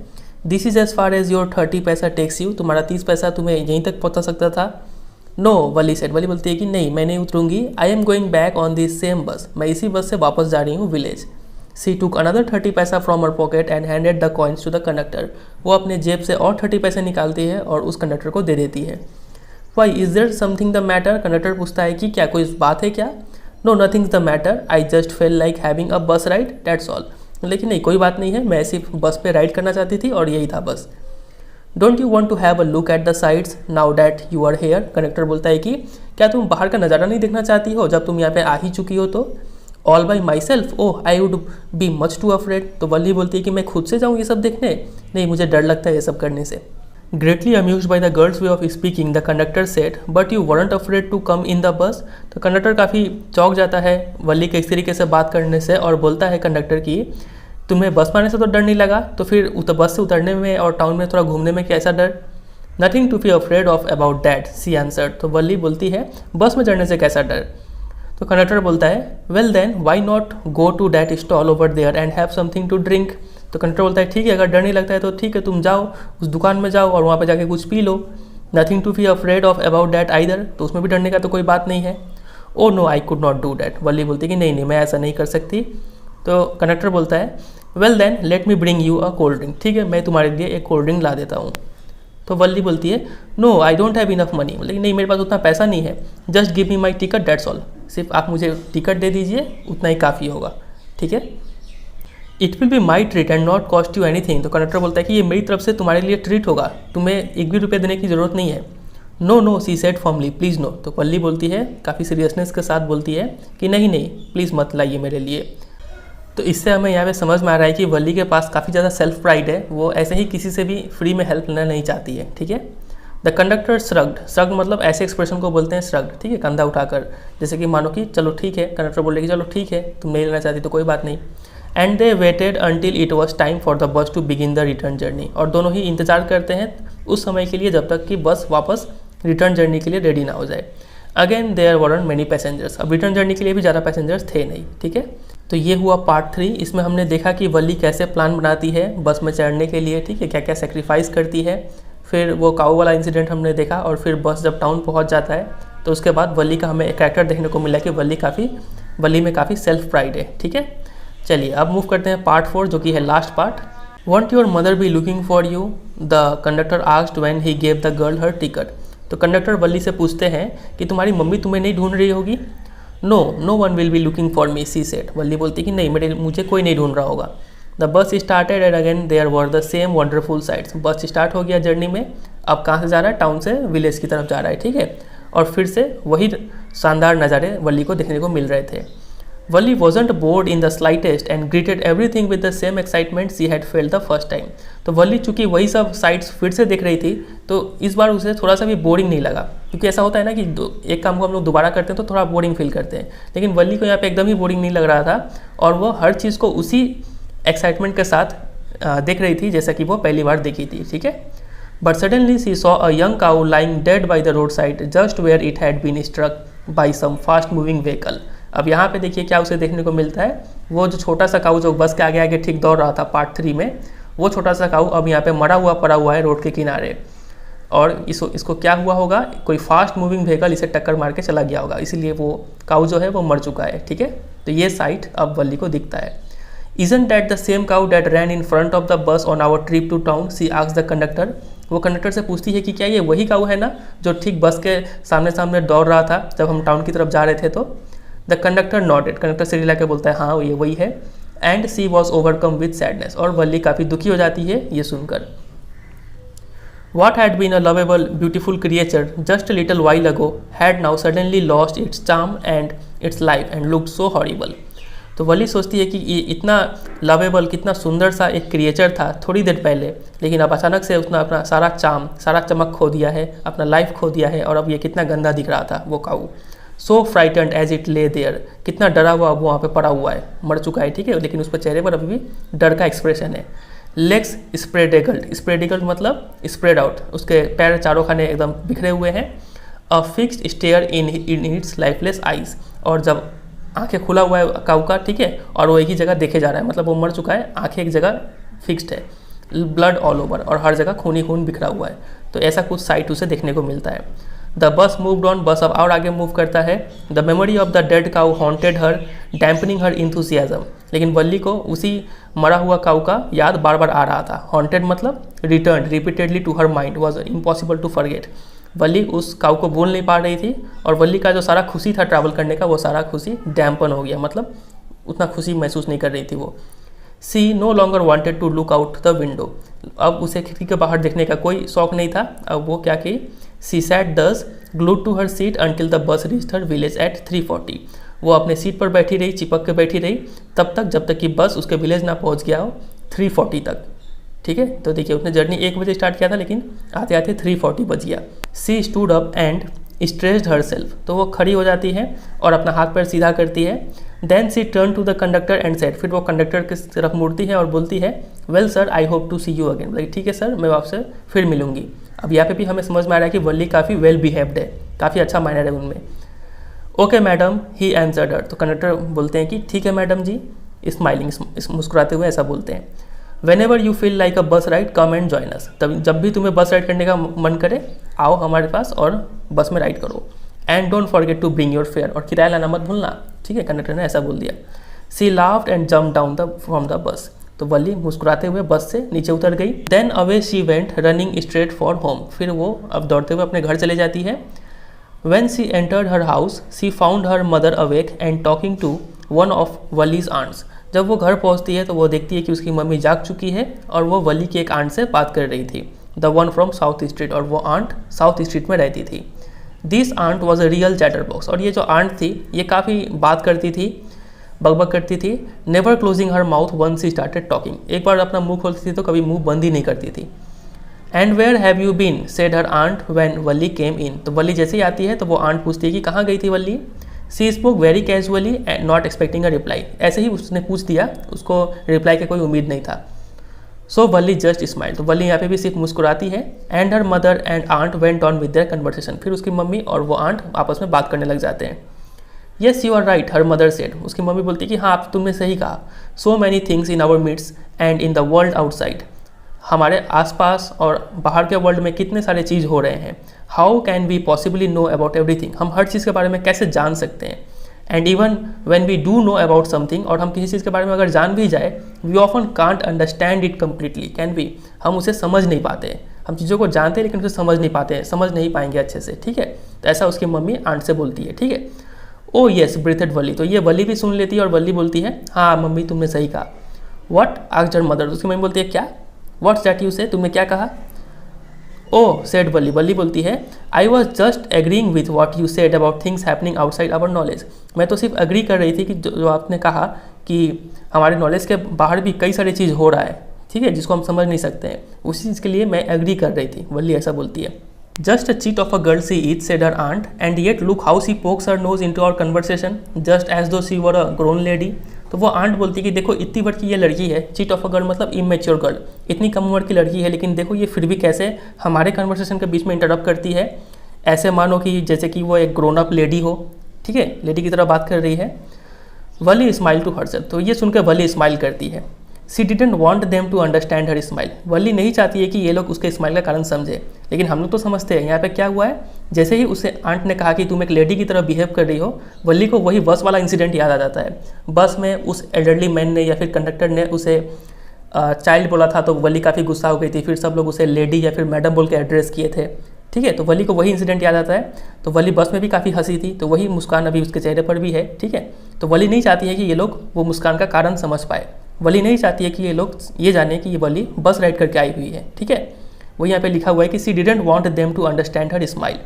this is as far as your 30 paisa takes you, तुम्हारा 30 पैसा तुम्हें यहीं तक पहुँचा सकता था। नो वली सेड, वली बोलती है कि नहीं मैं नहीं उतरूंगी, I am going back on this same bus, मैं इसी बस से वापस जा रही हूँ विलेज। सी टूक another 30 paisa from her pocket and handed the coins to the conductor, वो अपने जेब से और 30 पैसे निकालती है और उस कंडक्टर को दे देती है। Why is there something the matter, conductor पूछता है कि क्या कोई बात है क्या। No nothing the matter, I just felt like having a bus ride that's all, लेकिन नहीं कोई बात नहीं है, मैं सिर्फ बस पे राइड करना चाहती थी और यही था बस। Don't you want to have a look at the sights now that you are here, conductor बोलता है कि क्या तुम बाहर का नज़ारा नहीं देखना चाहती हो जब तुम यहाँ पे आ ही चुकी हो तो। All by my self, oh I would be much to afraid, तो वली बोलती है कि मैं खुद से जाऊँ ये सब देखने, नहीं मुझे डर लगता है ये सब करने से। Greatly amused by the girl's way of speaking the conductor said but you weren't afraid to come in the bus, तो कंडक्टर काफ़ी चौंक जाता है वली के इस तरीके से बात करने से और बोलता है कंडक्टर की तुम्हें बस में आने से तो डर नहीं लगा, तो फिर बस से उतरने में और टाउन में थोड़ा घूमने में कैसा डर। Nothing to be afraid of about that she answered, तो वली बोलती है बस में चढ़ने से कैसा डर। तो कंडक्टर बोलता है well then why not go to that stall over there and have something to drink, तो कंडक्टर बोलता है ठीक है अगर डर नहीं लगता है तो ठीक है तुम जाओ उस दुकान में जाओ और वहाँ पे जाके कुछ पी लो। Nothing to be afraid of about that either, तो उसमें भी डरने का तो कोई बात नहीं है। Oh no I could not do that, Valli बोलती है कि नहीं मैं ऐसा नहीं कर सकती। तो कंडक्टर बोलता है well then let me bring you a cold drink, ठीक है मैं तुम्हारे लिए एक कोल्ड ड्रिंक ला देता हूँ। तो वल्ली बोलती है no I don't have enough money, लेकिन नहीं मेरे पास उतना पैसा नहीं है, just give me my ticket that's all, सिर्फ आप मुझे टिकट दे दीजिए उतना ही काफ़ी होगा, ठीक है। It will be my treat and not cost you anything, तो कंडक्टर बोलता है कि ये मेरी तरफ से तुम्हारे लिए ट्रीट होगा, तुम्हें एक भी रुपये देने की ज़रूरत नहीं है। No no she said formally please no, तो वल्ली बोलती है काफ़ी सीरियसनेस के साथ बोलती है कि नहीं नहीं प्लीज़ मत लाइए मेरे लिए। तो इससे हमें यहाँ पे समझ में आ रहा है कि वल्ली के पास काफ़ी ज़्यादा सेल्फ प्राइड है, वो ऐसे ही किसी से भी फ्री में हेल्प लेना नहीं चाहती है, ठीक है। द कंडक्टर श्रग्ड मतलब ऐसे एक्सप्रेशन को बोलते हैं श्रग्ड, ठीक है, कंधा उठाकर, जैसे कि मानो कि चलो ठीक है, कंडक्टर बोले कि चलो ठीक है तुम नहीं लेना चाहती तो कोई बात नहीं। And they waited until it was time for the bus to begin the return journey, और दोनों ही इंतजार करते हैं उस समय के लिए जब तक कि बस वापस रिटर्न जर्नी के लिए रेडी ना हो जाए। Again there weren't many passengers, अब रिटर्न जर्नी के लिए भी ज़्यादा पैसेंजर्स थे नहीं, ठीक है। तो ये हुआ पार्ट 3, इसमें हमने देखा कि वल्ली कैसे प्लान बनाती है बस में चढ़ने के लिए, ठीक है, क्या क्या सेक्रीफाइस करती है। फिर वो काऊ वाला इंसिडेंट हमने देखा, और फिर बस जब टाउन पहुंच जाता है तो उसके बाद वल्ली का हमें एक कैरेक्टर देखने को मिला कि वल्ली में काफ़ी सेल्फ प्राइड है, ठीक है। चलिए अब मूव करते हैं पार्ट 4 जो कि है last part. Want your mother B looking for you, the conductor asked when he gave the girl her ticket, तो कंडक्टर वल्ली से पूछते हैं कि तुम्हारी मम्मी तुम्हें नहीं ढूंढ रही होगी। No one will be looking for me she said, Valli बोलती कि नहीं मुझे कोई नहीं ढूंढ रहा होगा। The bus started and again there were the same wonderful sights, bus start हो गया जर्नी में, अब कहाँ से जा रहा है, टाउन से विलेज की तरफ जा रहा है, ठीक है, और फिर से वही शानदार नज़ारे वल्ली को देखने को मिल रहे थे। Valli wasn't bored in the slightest and greeted everything with the same excitement she had felt the first time, तो वल्ली चूँकि वही सब साइट्स फिर से देख रही थी तो इस बार उसे थोड़ा सा भी बोरिंग नहीं लगा, क्योंकि ऐसा होता है ना कि एक काम को हम लोग दोबारा करते हैं तो थोड़ा बोरिंग फील करते हैं, लेकिन वल्ली को यहाँ पे एकदम ही बोरिंग नहीं लग रहा था और वो हर चीज़ को उसी एक्साइटमेंट के साथ देख रही थी जैसा कि वो पहली बार देखी थी, ठीक है। But suddenly she saw a young cow lying dead by the road side just where it had been struck by some fast moving vehicle. अब यहाँ पे देखिए क्या उसे देखने को मिलता है, वो जो छोटा सा काऊ जो बस के आगे आगे ठीक दौड़ रहा था पार्ट 3 में, वो छोटा सा काऊ अब यहाँ पे मरा हुआ पड़ा हुआ है रोड के किनारे, और इसको क्या हुआ होगा, कोई फास्ट मूविंग व्हीकल इसे टक्कर मार के चला गया होगा, इसीलिए वो काऊ जो है वो मर चुका है, ठीक है। तो ये साइट अब वल्ली को दिखता है। Isn't that the same cow that ran in front of the bus on our trip to town? She asked the conductor. वो कंडक्टर से पूछती है कि क्या ये वही काऊ है ना जो ठीक बस के सामने सामने दौड़ रहा था जब हम टाउन की तरफ जा रहे थे। तो द कंडक्टर नॉटेड, कंडक्टर सिर हिला के बोलता है हाँ ये वही है। And she was overcome with sadness, और वल्ली काफ़ी दुखी हो जाती है ये सुनकर। What had been a lovable, beautiful creature just a little while ago had now suddenly lost its charm and its life and looked so horrible. तो वली सोचती है कि ये इतना लवेबल, कितना सुंदर सा एक क्रिएचर था थोड़ी देर पहले, लेकिन अब अचानक से उसने अपना सारा चार्म, सारा चमक खो दिया है, अपना लाइफ खो दिया है, और अब ये कितना गंदा दिख रहा था वो cow. So frightened as it lay there, कितना डरा हुआ वो वहाँ पे पड़ा हुआ है, मर चुका है, ठीक है, लेकिन उस पर चेहरे पर अभी भी डर का एक्सप्रेशन है। लेग्स स्प्रेडेगल्ड, स्प्रेडिगल्ड मतलब स्प्रेड आउट, उसके पैर चारों खाने एकदम बिखरे हुए हैं। A fixed stare in its lifeless eyes, और जब आंखें खुला हुआ है काऊ का, ठीक है, और वो एक ही जगह देखे जा रहा है, मतलब वो मर चुका है, आंखें एक जगह फिक्स्ड है, ब्लड ऑल ओवर, और हर जगह खून ही खून बिखरा हुआ है। तो ऐसा कुछ साइट उसे देखने को मिलता है। द बस मूव्ड ऑन, बस अब और आगे मूव करता है। The memory of the dead cow haunted her, dampening her enthusiasm, लेकिन वल्ली को उसी मरा हुआ काऊ का याद बार बार आ रहा था। हॉन्टेड मतलब return repeatedly to her mind, was impossible to forget. Valli उस काऊ को बोल नहीं पा रही थी, और वल्ली का जो सारा खुशी था ट्रैवल करने का, वो सारा खुशी डैम्पन हो गया, मतलब उतना खुशी महसूस नहीं कर रही थी वो। She no longer wanted to look out the window, अब उसे खिड़की के बाहर देखने का कोई शौक नहीं था। अब वो क्या की, she sat thus glued to her seat until the bus reached her village at 3:40, वो अपने सीट पर बैठी रही, चिपक के बैठी रही तब तक जब तक कि बस उसके विलेज ना पहुंच गया हो 3:40 तक, ठीक है। तो देखिए उसने जर्नी 1 बजे स्टार्ट किया था, लेकिन आते आते 3:40 बज गया। सी stood up and stretched her self, तो वो खड़ी हो जाती है और अपना हाथ पैर सीधा करती है। Then she turn to the conductor and said, फिर वो कंडक्टर की तरफ मुड़ती है और बोलती है, well sir I hope to see you again, ठीक है सर, मैं आपसे फिर मिलूंगी। अब यहाँ पे भी हमें समझ में आ रहा है कि वल्ली काफ़ी वेल बिहेव्ड है, काफ़ी अच्छा माइनर है उनमें। ओके मैडम ही आंसर्ड हर, तो कंडक्टर बोलते हैं कि ठीक है मैडम जी, स्माइलिंग, मुस्कुराते हुए ऐसा बोलते हैं। Whenever you feel like a bus ride come and join us, तब जब भी तुम्हें बस राइड करने का मन करे आओ हमारे पास और बस में राइड करो। And don't forget to bring your fare, और किराया लाना मत भूलना, ठीक है, कंडक्टर ने ऐसा बोल दिया। She laughed and jump down from the bus, तो वल्ली मुस्कुराते हुए बस से नीचे उतर गई। Then away she went running straight for home, फिर वो अब दौड़ते हुए अपने घर चले जाती है। When she entered her house, she found her mother awake and talking to one of Valli's aunts, जब वो घर पहुंचती है तो वो देखती है कि उसकी मम्मी जाग चुकी है और वो वली की एक आंट से बात कर रही थी, the one from South Street, और वो आंट साउथ स्ट्रीट में रहती थी। This aunt was a real chatterbox, और ये जो आंट थी ये काफ़ी बात करती थी, बकबक करती थी। Never closing her mouth once she started talking, एक बार अपना मुंह खोलती थी तो कभी मुंह बंद ही नहीं करती थी। And where have you been said her aunt when Valli came in, तो वली जैसे ही आती है तो वो आंट पूछती है कि कहाँ गई थी Valli. She spoke very casually and not expecting a reply, ऐसे ही उसने पूछ दिया, उसको रिप्लाई की कोई उम्मीद नहीं था। सो वली जस्ट स्माइल, तो वली यहाँ पे भी सिर्फ मुस्कुराती है। And her mother and aunt went on with their conversation, फिर उसकी मम्मी और वो आंट आपस में बात करने लग जाते हैं। Yes you are right her mother said, उसकी मम्मी बोलती है कि हाँ आप तुमने सही कहा। So many things in our midst and in the world outside, हमारे आसपास और बाहर के वर्ल्ड में कितने सारे चीज़ हो रहे हैं। How can we possibly know about everything, हम हर चीज़ के बारे में कैसे जान सकते हैं। And even when we do know about something, और हम किसी चीज़ के बारे में अगर जान भी जाए, we often can't understand it completely, can we, हम उसे समझ नहीं पाते। हम चीज़ों को जानते हैं लेकिन उसे समझ नहीं पाते हैं, समझ नहीं पाएंगे अच्छे से, ठीक है। तो ऐसा उसकी मम्मी आंट से बोलती है, ठीक है। ओ येस ब्रीथेड वली, तो ये वली भी सुन लेती है और वली बोलती है हाँ मम्मी तुमने सही कहा। व्हाट आस्क्ड हर मदर, उसकी मम्मी बोलती है क्या, व्हाट्स दैट यू से, तुमने क्या कहा। ओ सेड वली, वली बोलती है I was just agreeing with what you said about things happening outside our knowledge, मैं तो सिर्फ एग्री कर रही थी कि जो आपने कहा कि हमारे नॉलेज के बाहर भी कई सारी चीज़ हो रहा है, ठीक है, जिसको हम समझ नहीं सकते हैं, उसी चीज़ के लिए मैं एग्री कर रही थी, वली ऐसा बोलती है। Just a chit of a girl she is said her aunt and yet look how she pokes her nose into our conversation just as though she were a grown lady, तो वो aunt बोलती है कि देखो इतनी बड़ की ये लड़की है, चीट ऑफ अ गर्ल मतलब इमेच्योर गर्ल, इतनी कम उम्र की लड़की है, लेकिन देखो ये फिर भी कैसे हमारे कन्वर्सेशन के बीच में इंटरप्ट करती है, ऐसे मानो कि जैसे कि वो एक ग्रोन अप लेडी हो, ठीक है, लेडी की तरह बात कर रही है। वली स्माइल टू हरसेल्फ, तो ये सुनकर वली स्माइल करती है। She didn't want them to understand her smile, Valli नहीं चाहती है कि ये लोग उसके स्माइल का कारण समझे, लेकिन हम लोग तो समझते हैं। यहाँ पे क्या हुआ है, जैसे ही उसे आंट ने कहा कि तुम एक लेडी की तरह बिहेव कर रही हो, वली को वही बस वाला इंसिडेंट याद आ जाता है। बस में उस एल्डरली मैन ने या फिर कंडक्टर ने उसे चाइल्ड बोला था, तो वली काफ़ी गुस्सा हो गई थी, फिर सब लोग उसे लेडी या फिर मैडम बोल के एड्रेस किए थे, ठीक है, तो वली को वही इंसिडेंट याद आता है। तो वली बस में भी काफ़ी हंसी थी, तो वही मुस्कान अभी उसके चेहरे पर भी है, ठीक है। तो वली नहीं चाहती है कि ये लोग वो मुस्कान का कारण समझ पाए, वली नहीं चाहती है कि ये लोग ये जाने कि ये वली बस राइड करके आई हुई है, ठीक है। वो यहाँ पे लिखा हुआ है कि she didn't want them to understand her smile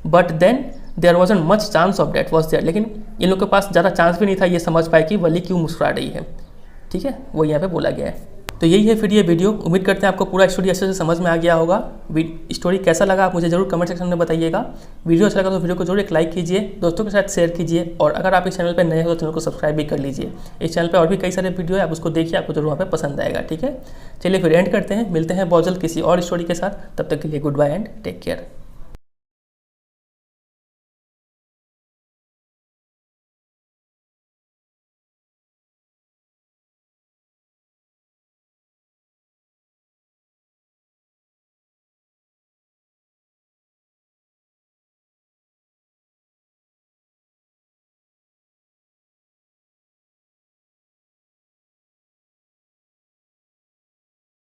but then there wasn't much chance of that was there, लेकिन इन लोग के पास ज़्यादा चांस भी नहीं था ये समझ पाए कि वली क्यों मुस्कुरा रही है। ठीक है, वो यहाँ पे बोला गया है। तो यही है फिर ये वीडियो। उम्मीद करते हैं आपको पूरा स्टोरी अच्छे से समझ में आ गया होगा। स्टोरी कैसा लगा आप मुझे जरूर कमेंट सेक्शन में बताइएगा। वीडियो अच्छा लगा तो वीडियो को जरूर एक लाइक कीजिए, दोस्तों के साथ शेयर कीजिए, और अगर आप इस चैनल पर नए हो तो चैनल को सब्सक्राइब भी कर लीजिए। इस चैनल पर और भी कई सारे वीडियो है, आप उसको देखिए, आपको जरूर वहाँ पर पसंद आएगा। ठीक है, चलिए फिर एंड करते हैं, मिलते हैं बहुत जल्द किसी और स्टोरी के साथ। तब तक के लिए goodbye and take care.